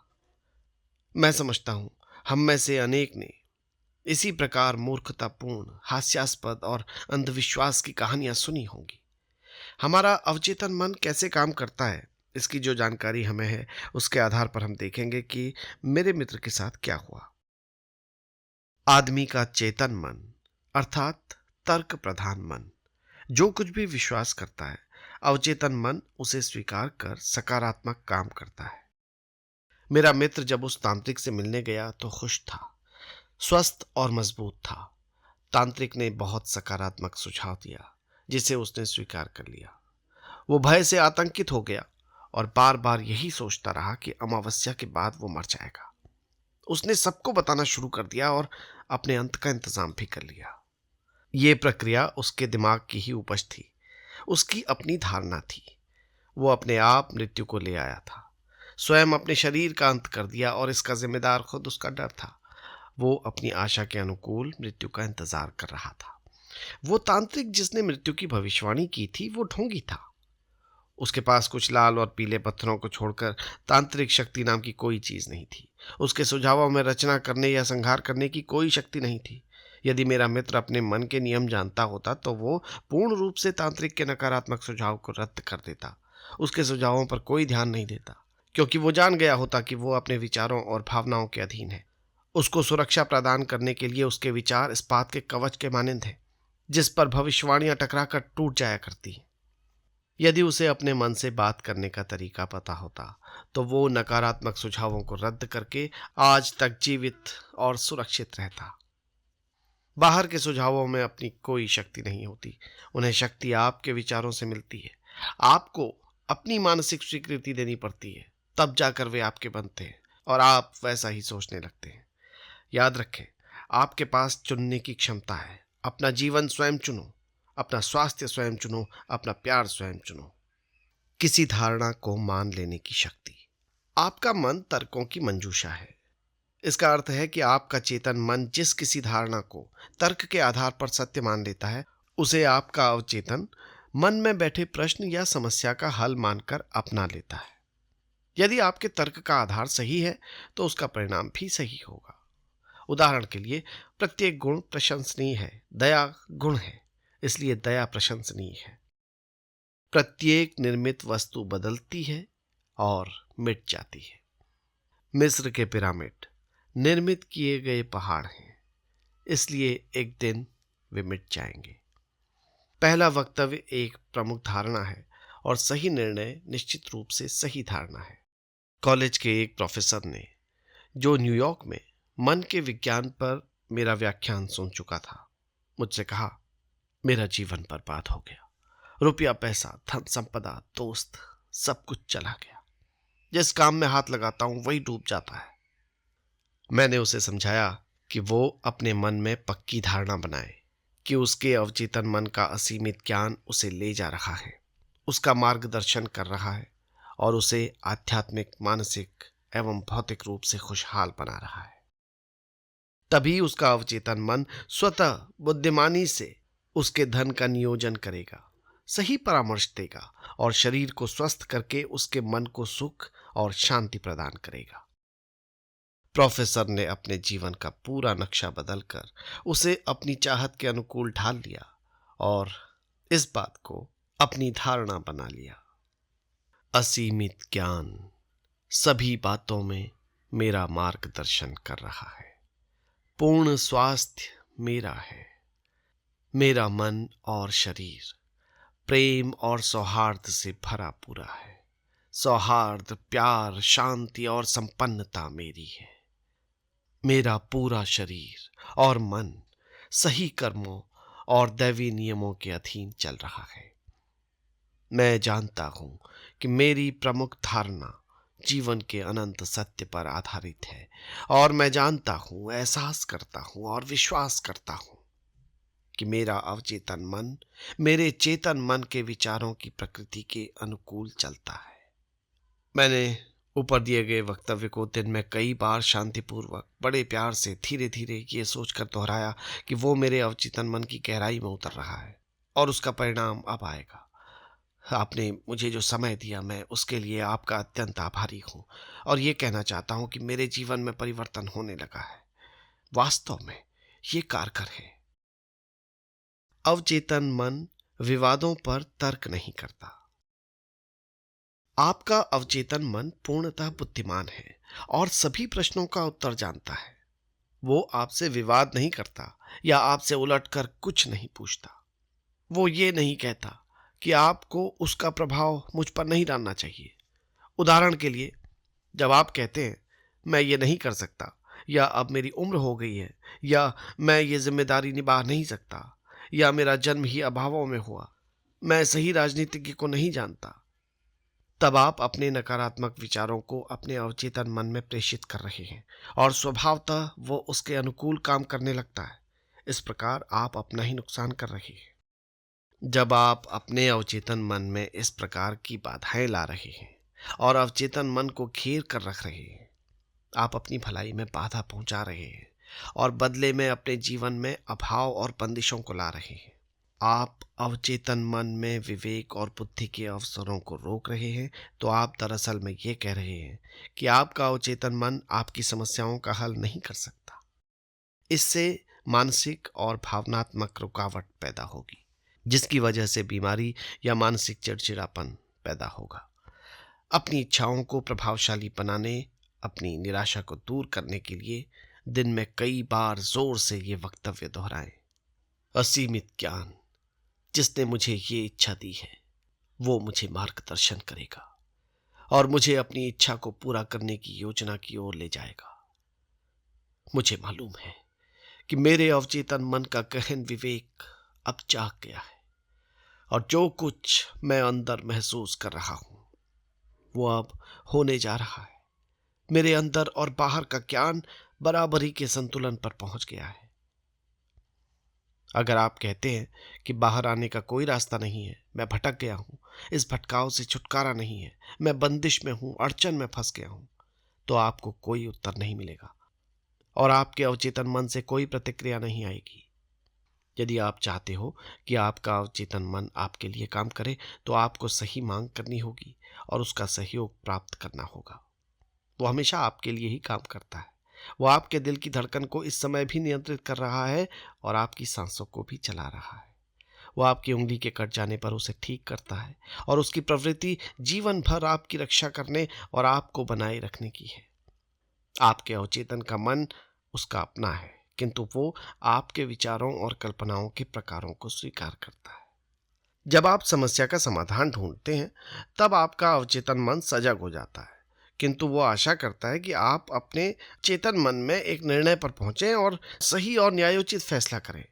मैं समझता हूं हम में से अनेक ने इसी प्रकार मूर्खतापूर्ण, हास्यास्पद और अंधविश्वास की कहानियां सुनी होंगी। हमारा अवचेतन मन कैसे काम करता है, इसकी जो जानकारी हमें है, उसके आधार पर हम देखेंगे कि मेरे मित्र के साथ क्या हुआ। आदमी का चेतन मन अर्थात तर्क प्रधान मन जो कुछ भी विश्वास करता है, अवचेतन मन उसे स्वीकार कर सकारात्मक काम करता है। मेरा मित्र जब उस तांत्रिक से मिलने गया तो खुश था, स्वस्थ और मजबूत था। तांत्रिक ने बहुत सकारात्मक सुझाव दिया जिसे उसने स्वीकार कर लिया। वो भय से आतंकित हो गया और बार बार यही सोचता रहा कि अमावस्या के बाद वो मर जाएगा। उसने सबको बताना शुरू कर दिया और अपने अंत का इंतजाम भी कर लिया। ये प्रक्रिया उसके दिमाग की ही उपज थी, उसकी अपनी धारणा थी। वो अपने आप मृत्यु को ले आया था, स्वयं अपने शरीर का अंत कर दिया और इसका जिम्मेदार खुद उसका डर था। वो अपनी आशा के अनुकूल मृत्यु का इंतजार कर रहा था। वो तांत्रिक जिसने मृत्यु की भविष्यवाणी की थी वो ढोंगी था। उसके पास कुछ लाल और पीले पत्थरों को छोड़कर तांत्रिक शक्ति नाम की कोई चीज नहीं थी। उसके सुझावों में रचना करने या संहार करने की कोई शक्ति नहीं थी। यदि मेरा मित्र अपने मन के नियम जानता होता तो वो पूर्ण रूप से तांत्रिक के नकारात्मक सुझाव को रद्द कर देता, उसके सुझावों पर कोई ध्यान नहीं देता, क्योंकि वो जान गया होता कि वो अपने विचारों और भावनाओं के अधीन है। उसको सुरक्षा प्रदान करने के लिए उसके विचार इस्पात के कवच के मानिंद हैं, जिस पर भविष्यवाणियां टकराकर टूट जाया करती हैं। यदि उसे अपने मन से बात करने का तरीका पता होता तो वो नकारात्मक सुझावों को रद्द करके आज तक जीवित और सुरक्षित रहता। बाहर के सुझावों में अपनी कोई शक्ति नहीं होती, उन्हें शक्ति आपके विचारों से मिलती है। आपको अपनी मानसिक स्वीकृति देनी पड़ती है, तब जाकर वे आपके बनते हैं और आप वैसा ही सोचने लगते हैं। याद रखें, आपके पास चुनने की क्षमता है। अपना जीवन स्वयं चुनो, अपना स्वास्थ्य स्वयं चुनो, अपना प्यार स्वयं चुनो। किसी धारणा को मान लेने की शक्ति। आपका मन तर्कों की मंजूषा है। इसका अर्थ है कि आपका चेतन मन जिस किसी धारणा को तर्क के आधार पर सत्य मान लेता है, उसे आपका अवचेतन मन में बैठे प्रश्न या समस्या का हल मानकर अपना लेता है। यदि आपके तर्क का आधार सही है तो उसका परिणाम भी सही होगा। उदाहरण के लिए, प्रत्येक गुण प्रशंसनीय है, दया गुण है, इसलिए दया प्रशंसनीय है। प्रत्येक निर्मित वस्तु बदलती है और मिट जाती है। मिस्र के पिरामिड निर्मित किए गए पहाड़ हैं, इसलिए एक दिन वे मिट जाएंगे। पहला वक्तव्य एक प्रमुख धारणा है और सही निर्णय निश्चित रूप से सही धारणा है। कॉलेज के एक प्रोफेसर ने, जो न्यूयॉर्क में मन के विज्ञान पर मेरा व्याख्यान सुन चुका था, मुझसे कहा, मेरा जीवन बर्बाद हो गया। रुपया, पैसा, धन संपदा, दोस्त, सब कुछ चला गया। जिस काम में हाथ लगाता हूं वही डूब जाता है। मैंने उसे समझाया कि वो अपने मन में पक्की धारणा बनाए कि उसके अवचेतन मन का असीमित ज्ञान उसे ले जा रहा है, उसका मार्गदर्शन कर रहा है और उसे आध्यात्मिक, मानसिक एवं भौतिक रूप से खुशहाल बना रहा है। तभी उसका अवचेतन मन स्वतः बुद्धिमानी से उसके धन का नियोजन करेगा, सही परामर्श देगा और शरीर को स्वस्थ करके उसके मन को सुख और शांति प्रदान करेगा। प्रोफेसर ने अपने जीवन का पूरा नक्शा बदलकर उसे अपनी चाहत के अनुकूल ढाल लिया और इस बात को अपनी धारणा बना लिया। असीमित ज्ञान सभी बातों में मेरा मार्गदर्शन कर रहा है। पूर्ण स्वास्थ्य मेरा है। मेरा मन और शरीर प्रेम और सौहार्द से भरा पूरा है। सौहार्द, प्यार, शांति और संपन्नता मेरी है। मेरा पूरा शरीर और मन सही कर्मों और दैवी नियमों के अधीन चल रहा है। मैं जानता हूं कि मेरी प्रमुख धारणा जीवन के अनंत सत्य पर आधारित है, और मैं जानता हूं, एहसास करता हूं और विश्वास करता हूं कि मेरा अवचेतन मन मेरे चेतन मन के विचारों की प्रकृति के अनुकूल चलता है। मैंने ऊपर दिए गए वक्तव्य को दिन में कई बार शांतिपूर्वक, बड़े प्यार से, धीरे धीरे ये सोचकर दोहराया कि वो मेरे अवचेतन मन की गहराई में उतर रहा है और उसका परिणाम अब आएगा। आपने मुझे जो समय दिया, मैं उसके लिए आपका अत्यंत आभारी हूँ, और ये कहना चाहता हूँ कि मेरे जीवन में परिवर्तन होने लगा है। वास्तव में ये कारगर है। अवचेतन मन विवादों पर तर्क नहीं करता। आपका अवचेतन मन पूर्णतः बुद्धिमान है और सभी प्रश्नों का उत्तर जानता है। वो आपसे विवाद नहीं करता या आपसे उलटकर कुछ नहीं पूछता। वो ये नहीं कहता कि आपको उसका प्रभाव मुझ पर नहीं डालना चाहिए। उदाहरण के लिए, जब आप कहते हैं मैं ये नहीं कर सकता, या अब मेरी उम्र हो गई है, या मैं ये जिम्मेदारी निभा नहीं सकता, या मेरा जन्म ही अभावों में हुआ, मैं सही राजनीतिज्ञ को नहीं जानता, तब आप अपने नकारात्मक विचारों को अपने अवचेतन मन में प्रेषित कर रहे हैं और स्वभावतः वो उसके अनुकूल काम करने लगता है। इस प्रकार आप अपना ही नुकसान कर रहे हैं। जब आप अपने अवचेतन मन में इस प्रकार की बाधाएं ला रहे हैं और अवचेतन मन को घेर कर रख रहे हैं, आप अपनी भलाई में बाधा पहुंचा रहे हैं और बदले में अपने जीवन में अभाव और बंदिशों को ला रहे हैं। आप अवचेतन मन में विवेक और बुद्धि के अवसरों को रोक रहे हैं, तो आप दरअसल में ये कह रहे हैं कि आपका अवचेतन मन आपकी समस्याओं का हल नहीं कर सकता। इससे मानसिक और भावनात्मक रुकावट पैदा होगी, जिसकी वजह से बीमारी या मानसिक चिड़चिड़ापन पैदा होगा। अपनी इच्छाओं को प्रभावशाली बनाने, अपनी निराशा को दूर करने के लिए दिन में कई बार जोर से ये वक्तव्य दोहराएं। असीमित ज्ञान जिसने मुझे ये इच्छा दी है, वो मुझे मार्गदर्शन करेगा और मुझे अपनी इच्छा को पूरा करने की योजना की ओर ले जाएगा। मुझे मालूम है कि मेरे अवचेतन मन का गहन विवेक अब जाग गया है, और जो कुछ मैं अंदर महसूस कर रहा हूं, वो अब होने जा रहा है। मेरे अंदर और बाहर का ज्ञान बराबरी के संतुलन पर पहुंच गया है। अगर आप कहते हैं कि बाहर आने का कोई रास्ता नहीं है, मैं भटक गया हूं, इस भटकाव से छुटकारा नहीं है, मैं बंदिश में हूं, अड़चन में फंस गया हूं, तो आपको कोई उत्तर नहीं मिलेगा और आपके अवचेतन मन से कोई प्रतिक्रिया नहीं आएगी। यदि आप चाहते हो कि आपका अवचेतन मन आपके लिए काम करे, तो आपको सही मांग करनी होगी और उसका सहयोग प्राप्त करना होगा। वो हमेशा आपके लिए ही काम करता है। वो आपके दिल की धड़कन को इस समय भी नियंत्रित कर रहा है और आपकी सांसों को भी चला रहा है। वो आपकी उंगली के कट जाने पर उसे ठीक करता है, और उसकी प्रवृत्ति जीवन भर आपकी रक्षा करने और आपको बनाए रखने की है। आपके अवचेतन का मन उसका अपना है, किंतु वो आपके विचारों और कल्पनाओं के प्रकारों को स्वीकार करता है। जब आप समस्या का समाधान ढूंढते हैं, तब आपका अवचेतन मन सजग हो जाता है, किंतु वो आशा करता है कि आप अपने चेतन मन में एक निर्णय पर पहुंचें और सही और न्यायोचित फैसला करें।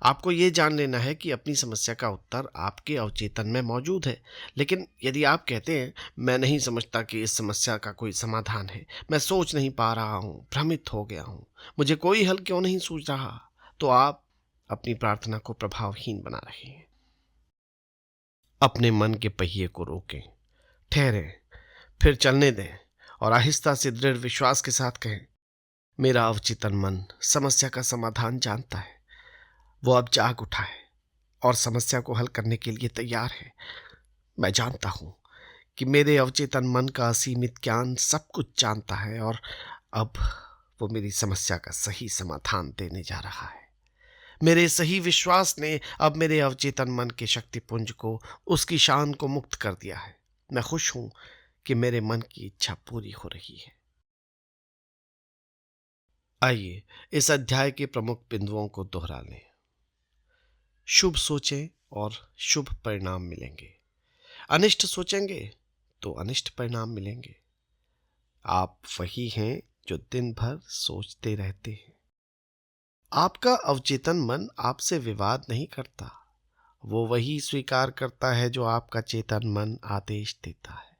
आपको ये जान लेना है कि अपनी समस्या का उत्तर आपके अवचेतन में मौजूद है। लेकिन यदि आप कहते हैं मैं नहीं समझता कि इस समस्या का कोई समाधान है, मैं सोच नहीं पा रहा हूँ, भ्रमित हो गया हूँ, मुझे कोई हल क्यों नहीं सूझ रहा, तो आप अपनी प्रार्थना को प्रभावहीन बना रहे हैं। अपने मन के पहिए को रोकें, ठहरें, फिर चलने दें और आहिस्ता से दृढ़ विश्वास के साथ कहें, मेरा अवचेतन मन समस्या का समाधान जानता है। वो अब जाग उठा है और समस्या को हल करने के लिए तैयार है। मैं जानता हूं कि मेरे अवचेतन मन का असीमित ज्ञान सब कुछ जानता है, और अब वो मेरी समस्या का सही समाधान देने जा रहा है। मेरे सही विश्वास ने अब मेरे अवचेतन मन के शक्तिपुंज को, उसकी शान को मुक्त कर दिया है। मैं खुश हूं कि मेरे मन की इच्छा पूरी हो रही है। आइए इस अध्याय के प्रमुख बिंदुओं को दोहरा लें। शुभ सोचें और शुभ परिणाम मिलेंगे। अनिष्ट सोचेंगे तो अनिष्ट परिणाम मिलेंगे। आप वही हैं जो दिन भर सोचते रहते हैं। आपका अवचेतन मन आपसे विवाद नहीं करता, वो वही स्वीकार करता है जो आपका चेतन मन आदेश देता है।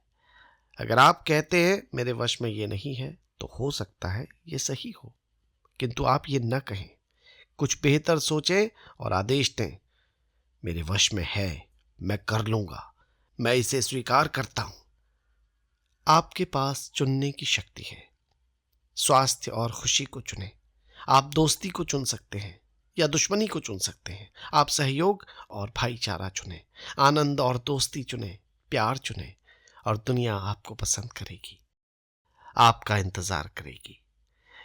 अगर आप कहते हैं मेरे वश में ये नहीं है, तो हो सकता है ये सही हो, किंतु आप ये न कहें। कुछ बेहतर सोचें और आदेश दें, मेरे वश में है, मैं कर लूंगा, मैं इसे स्वीकार करता हूं। आपके पास चुनने की शक्ति है। स्वास्थ्य और खुशी को चुनें। आप दोस्ती को चुन सकते हैं या दुश्मनी को चुन सकते हैं। आप सहयोग और भाईचारा चुनें। आनंद और दोस्ती चुनें। प्यार चुनें और दुनिया आपको पसंद करेगी, आपका इंतजार करेगी।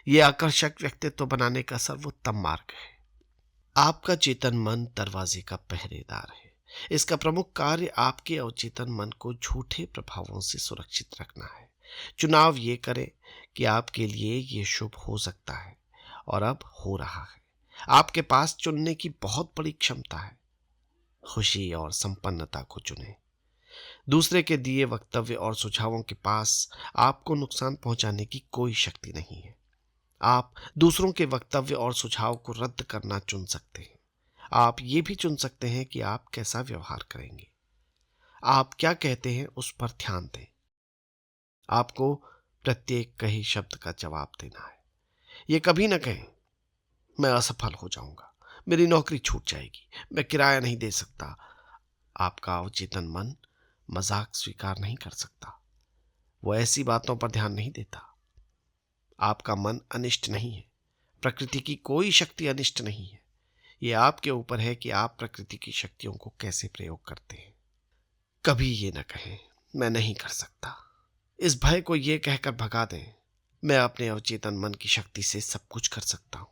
यह आकर्षक व्यक्तित्व बनाने का सर्वोत्तम मार्ग है। आपका चेतन मन दरवाजे का पहरेदार है। इसका प्रमुख कार्य आपके अवचेतन मन को झूठे प्रभावों से सुरक्षित रखना है। चुनाव ये करें कि आपके लिए ये शुभ हो सकता है और अब हो रहा है। आपके पास चुनने की बहुत बड़ी क्षमता है। खुशी और संपन्नता को चुनें। दूसरे के दिए वक्तव्य और सुझावों के पास आपको नुकसान पहुंचाने की कोई शक्ति नहीं है। आप दूसरों के वक्तव्य और सुझाव को रद्द करना चुन सकते हैं। आप ये भी चुन सकते हैं कि आप कैसा व्यवहार करेंगे। आप क्या कहते हैं उस पर ध्यान दें। आपको प्रत्येक कहे शब्द का जवाब देना है। ये कभी ना कहें मैं असफल हो जाऊंगा, मेरी नौकरी छूट जाएगी, मैं किराया नहीं दे सकता। आपका अवचेतन मन मजाक स्वीकार नहीं कर सकता। वो ऐसी बातों पर ध्यान नहीं देता। आपका मन अनिष्ट नहीं है। प्रकृति की कोई शक्ति अनिष्ट नहीं है। ये आपके ऊपर है कि आप प्रकृति की शक्तियों को कैसे प्रयोग करते हैं। कभी ये न कहें मैं नहीं कर सकता। इस भय को ये कहकर भगा दें, मैं अपने अवचेतन मन की शक्ति से सब कुछ कर सकता हूं।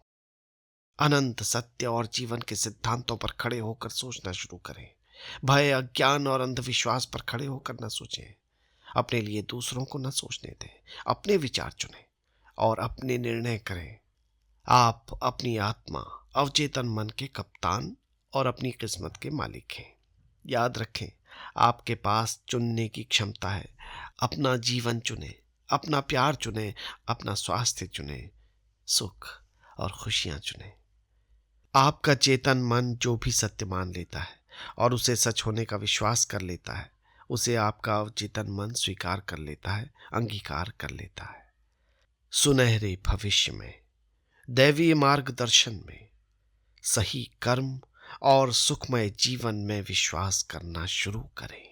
अनंत सत्य और जीवन के सिद्धांतों पर खड़े होकर सोचना शुरू करें। भय, अज्ञान और अंधविश्वास पर खड़े होकर न सोचें। अपने लिए दूसरों को न सोचने दें। अपने विचार चुनें और अपने निर्णय करें। आप अपनी आत्मा, अवचेतन मन के कप्तान और अपनी किस्मत के मालिक हैं। याद रखें, आपके पास चुनने की क्षमता है। अपना जीवन चुनें, अपना प्यार चुनें, अपना स्वास्थ्य चुनें, सुख और खुशियां चुनें। आपका चेतन मन जो भी सत्य मान लेता है और उसे सच होने का विश्वास कर लेता है, उसे आपका अवचेतन मन स्वीकार कर लेता है, अंगीकार कर लेता है। सुनहरे भविष्य में, दैवीय मार्गदर्शन में, सही कर्म और सुखमय जीवन में विश्वास करना शुरू करें।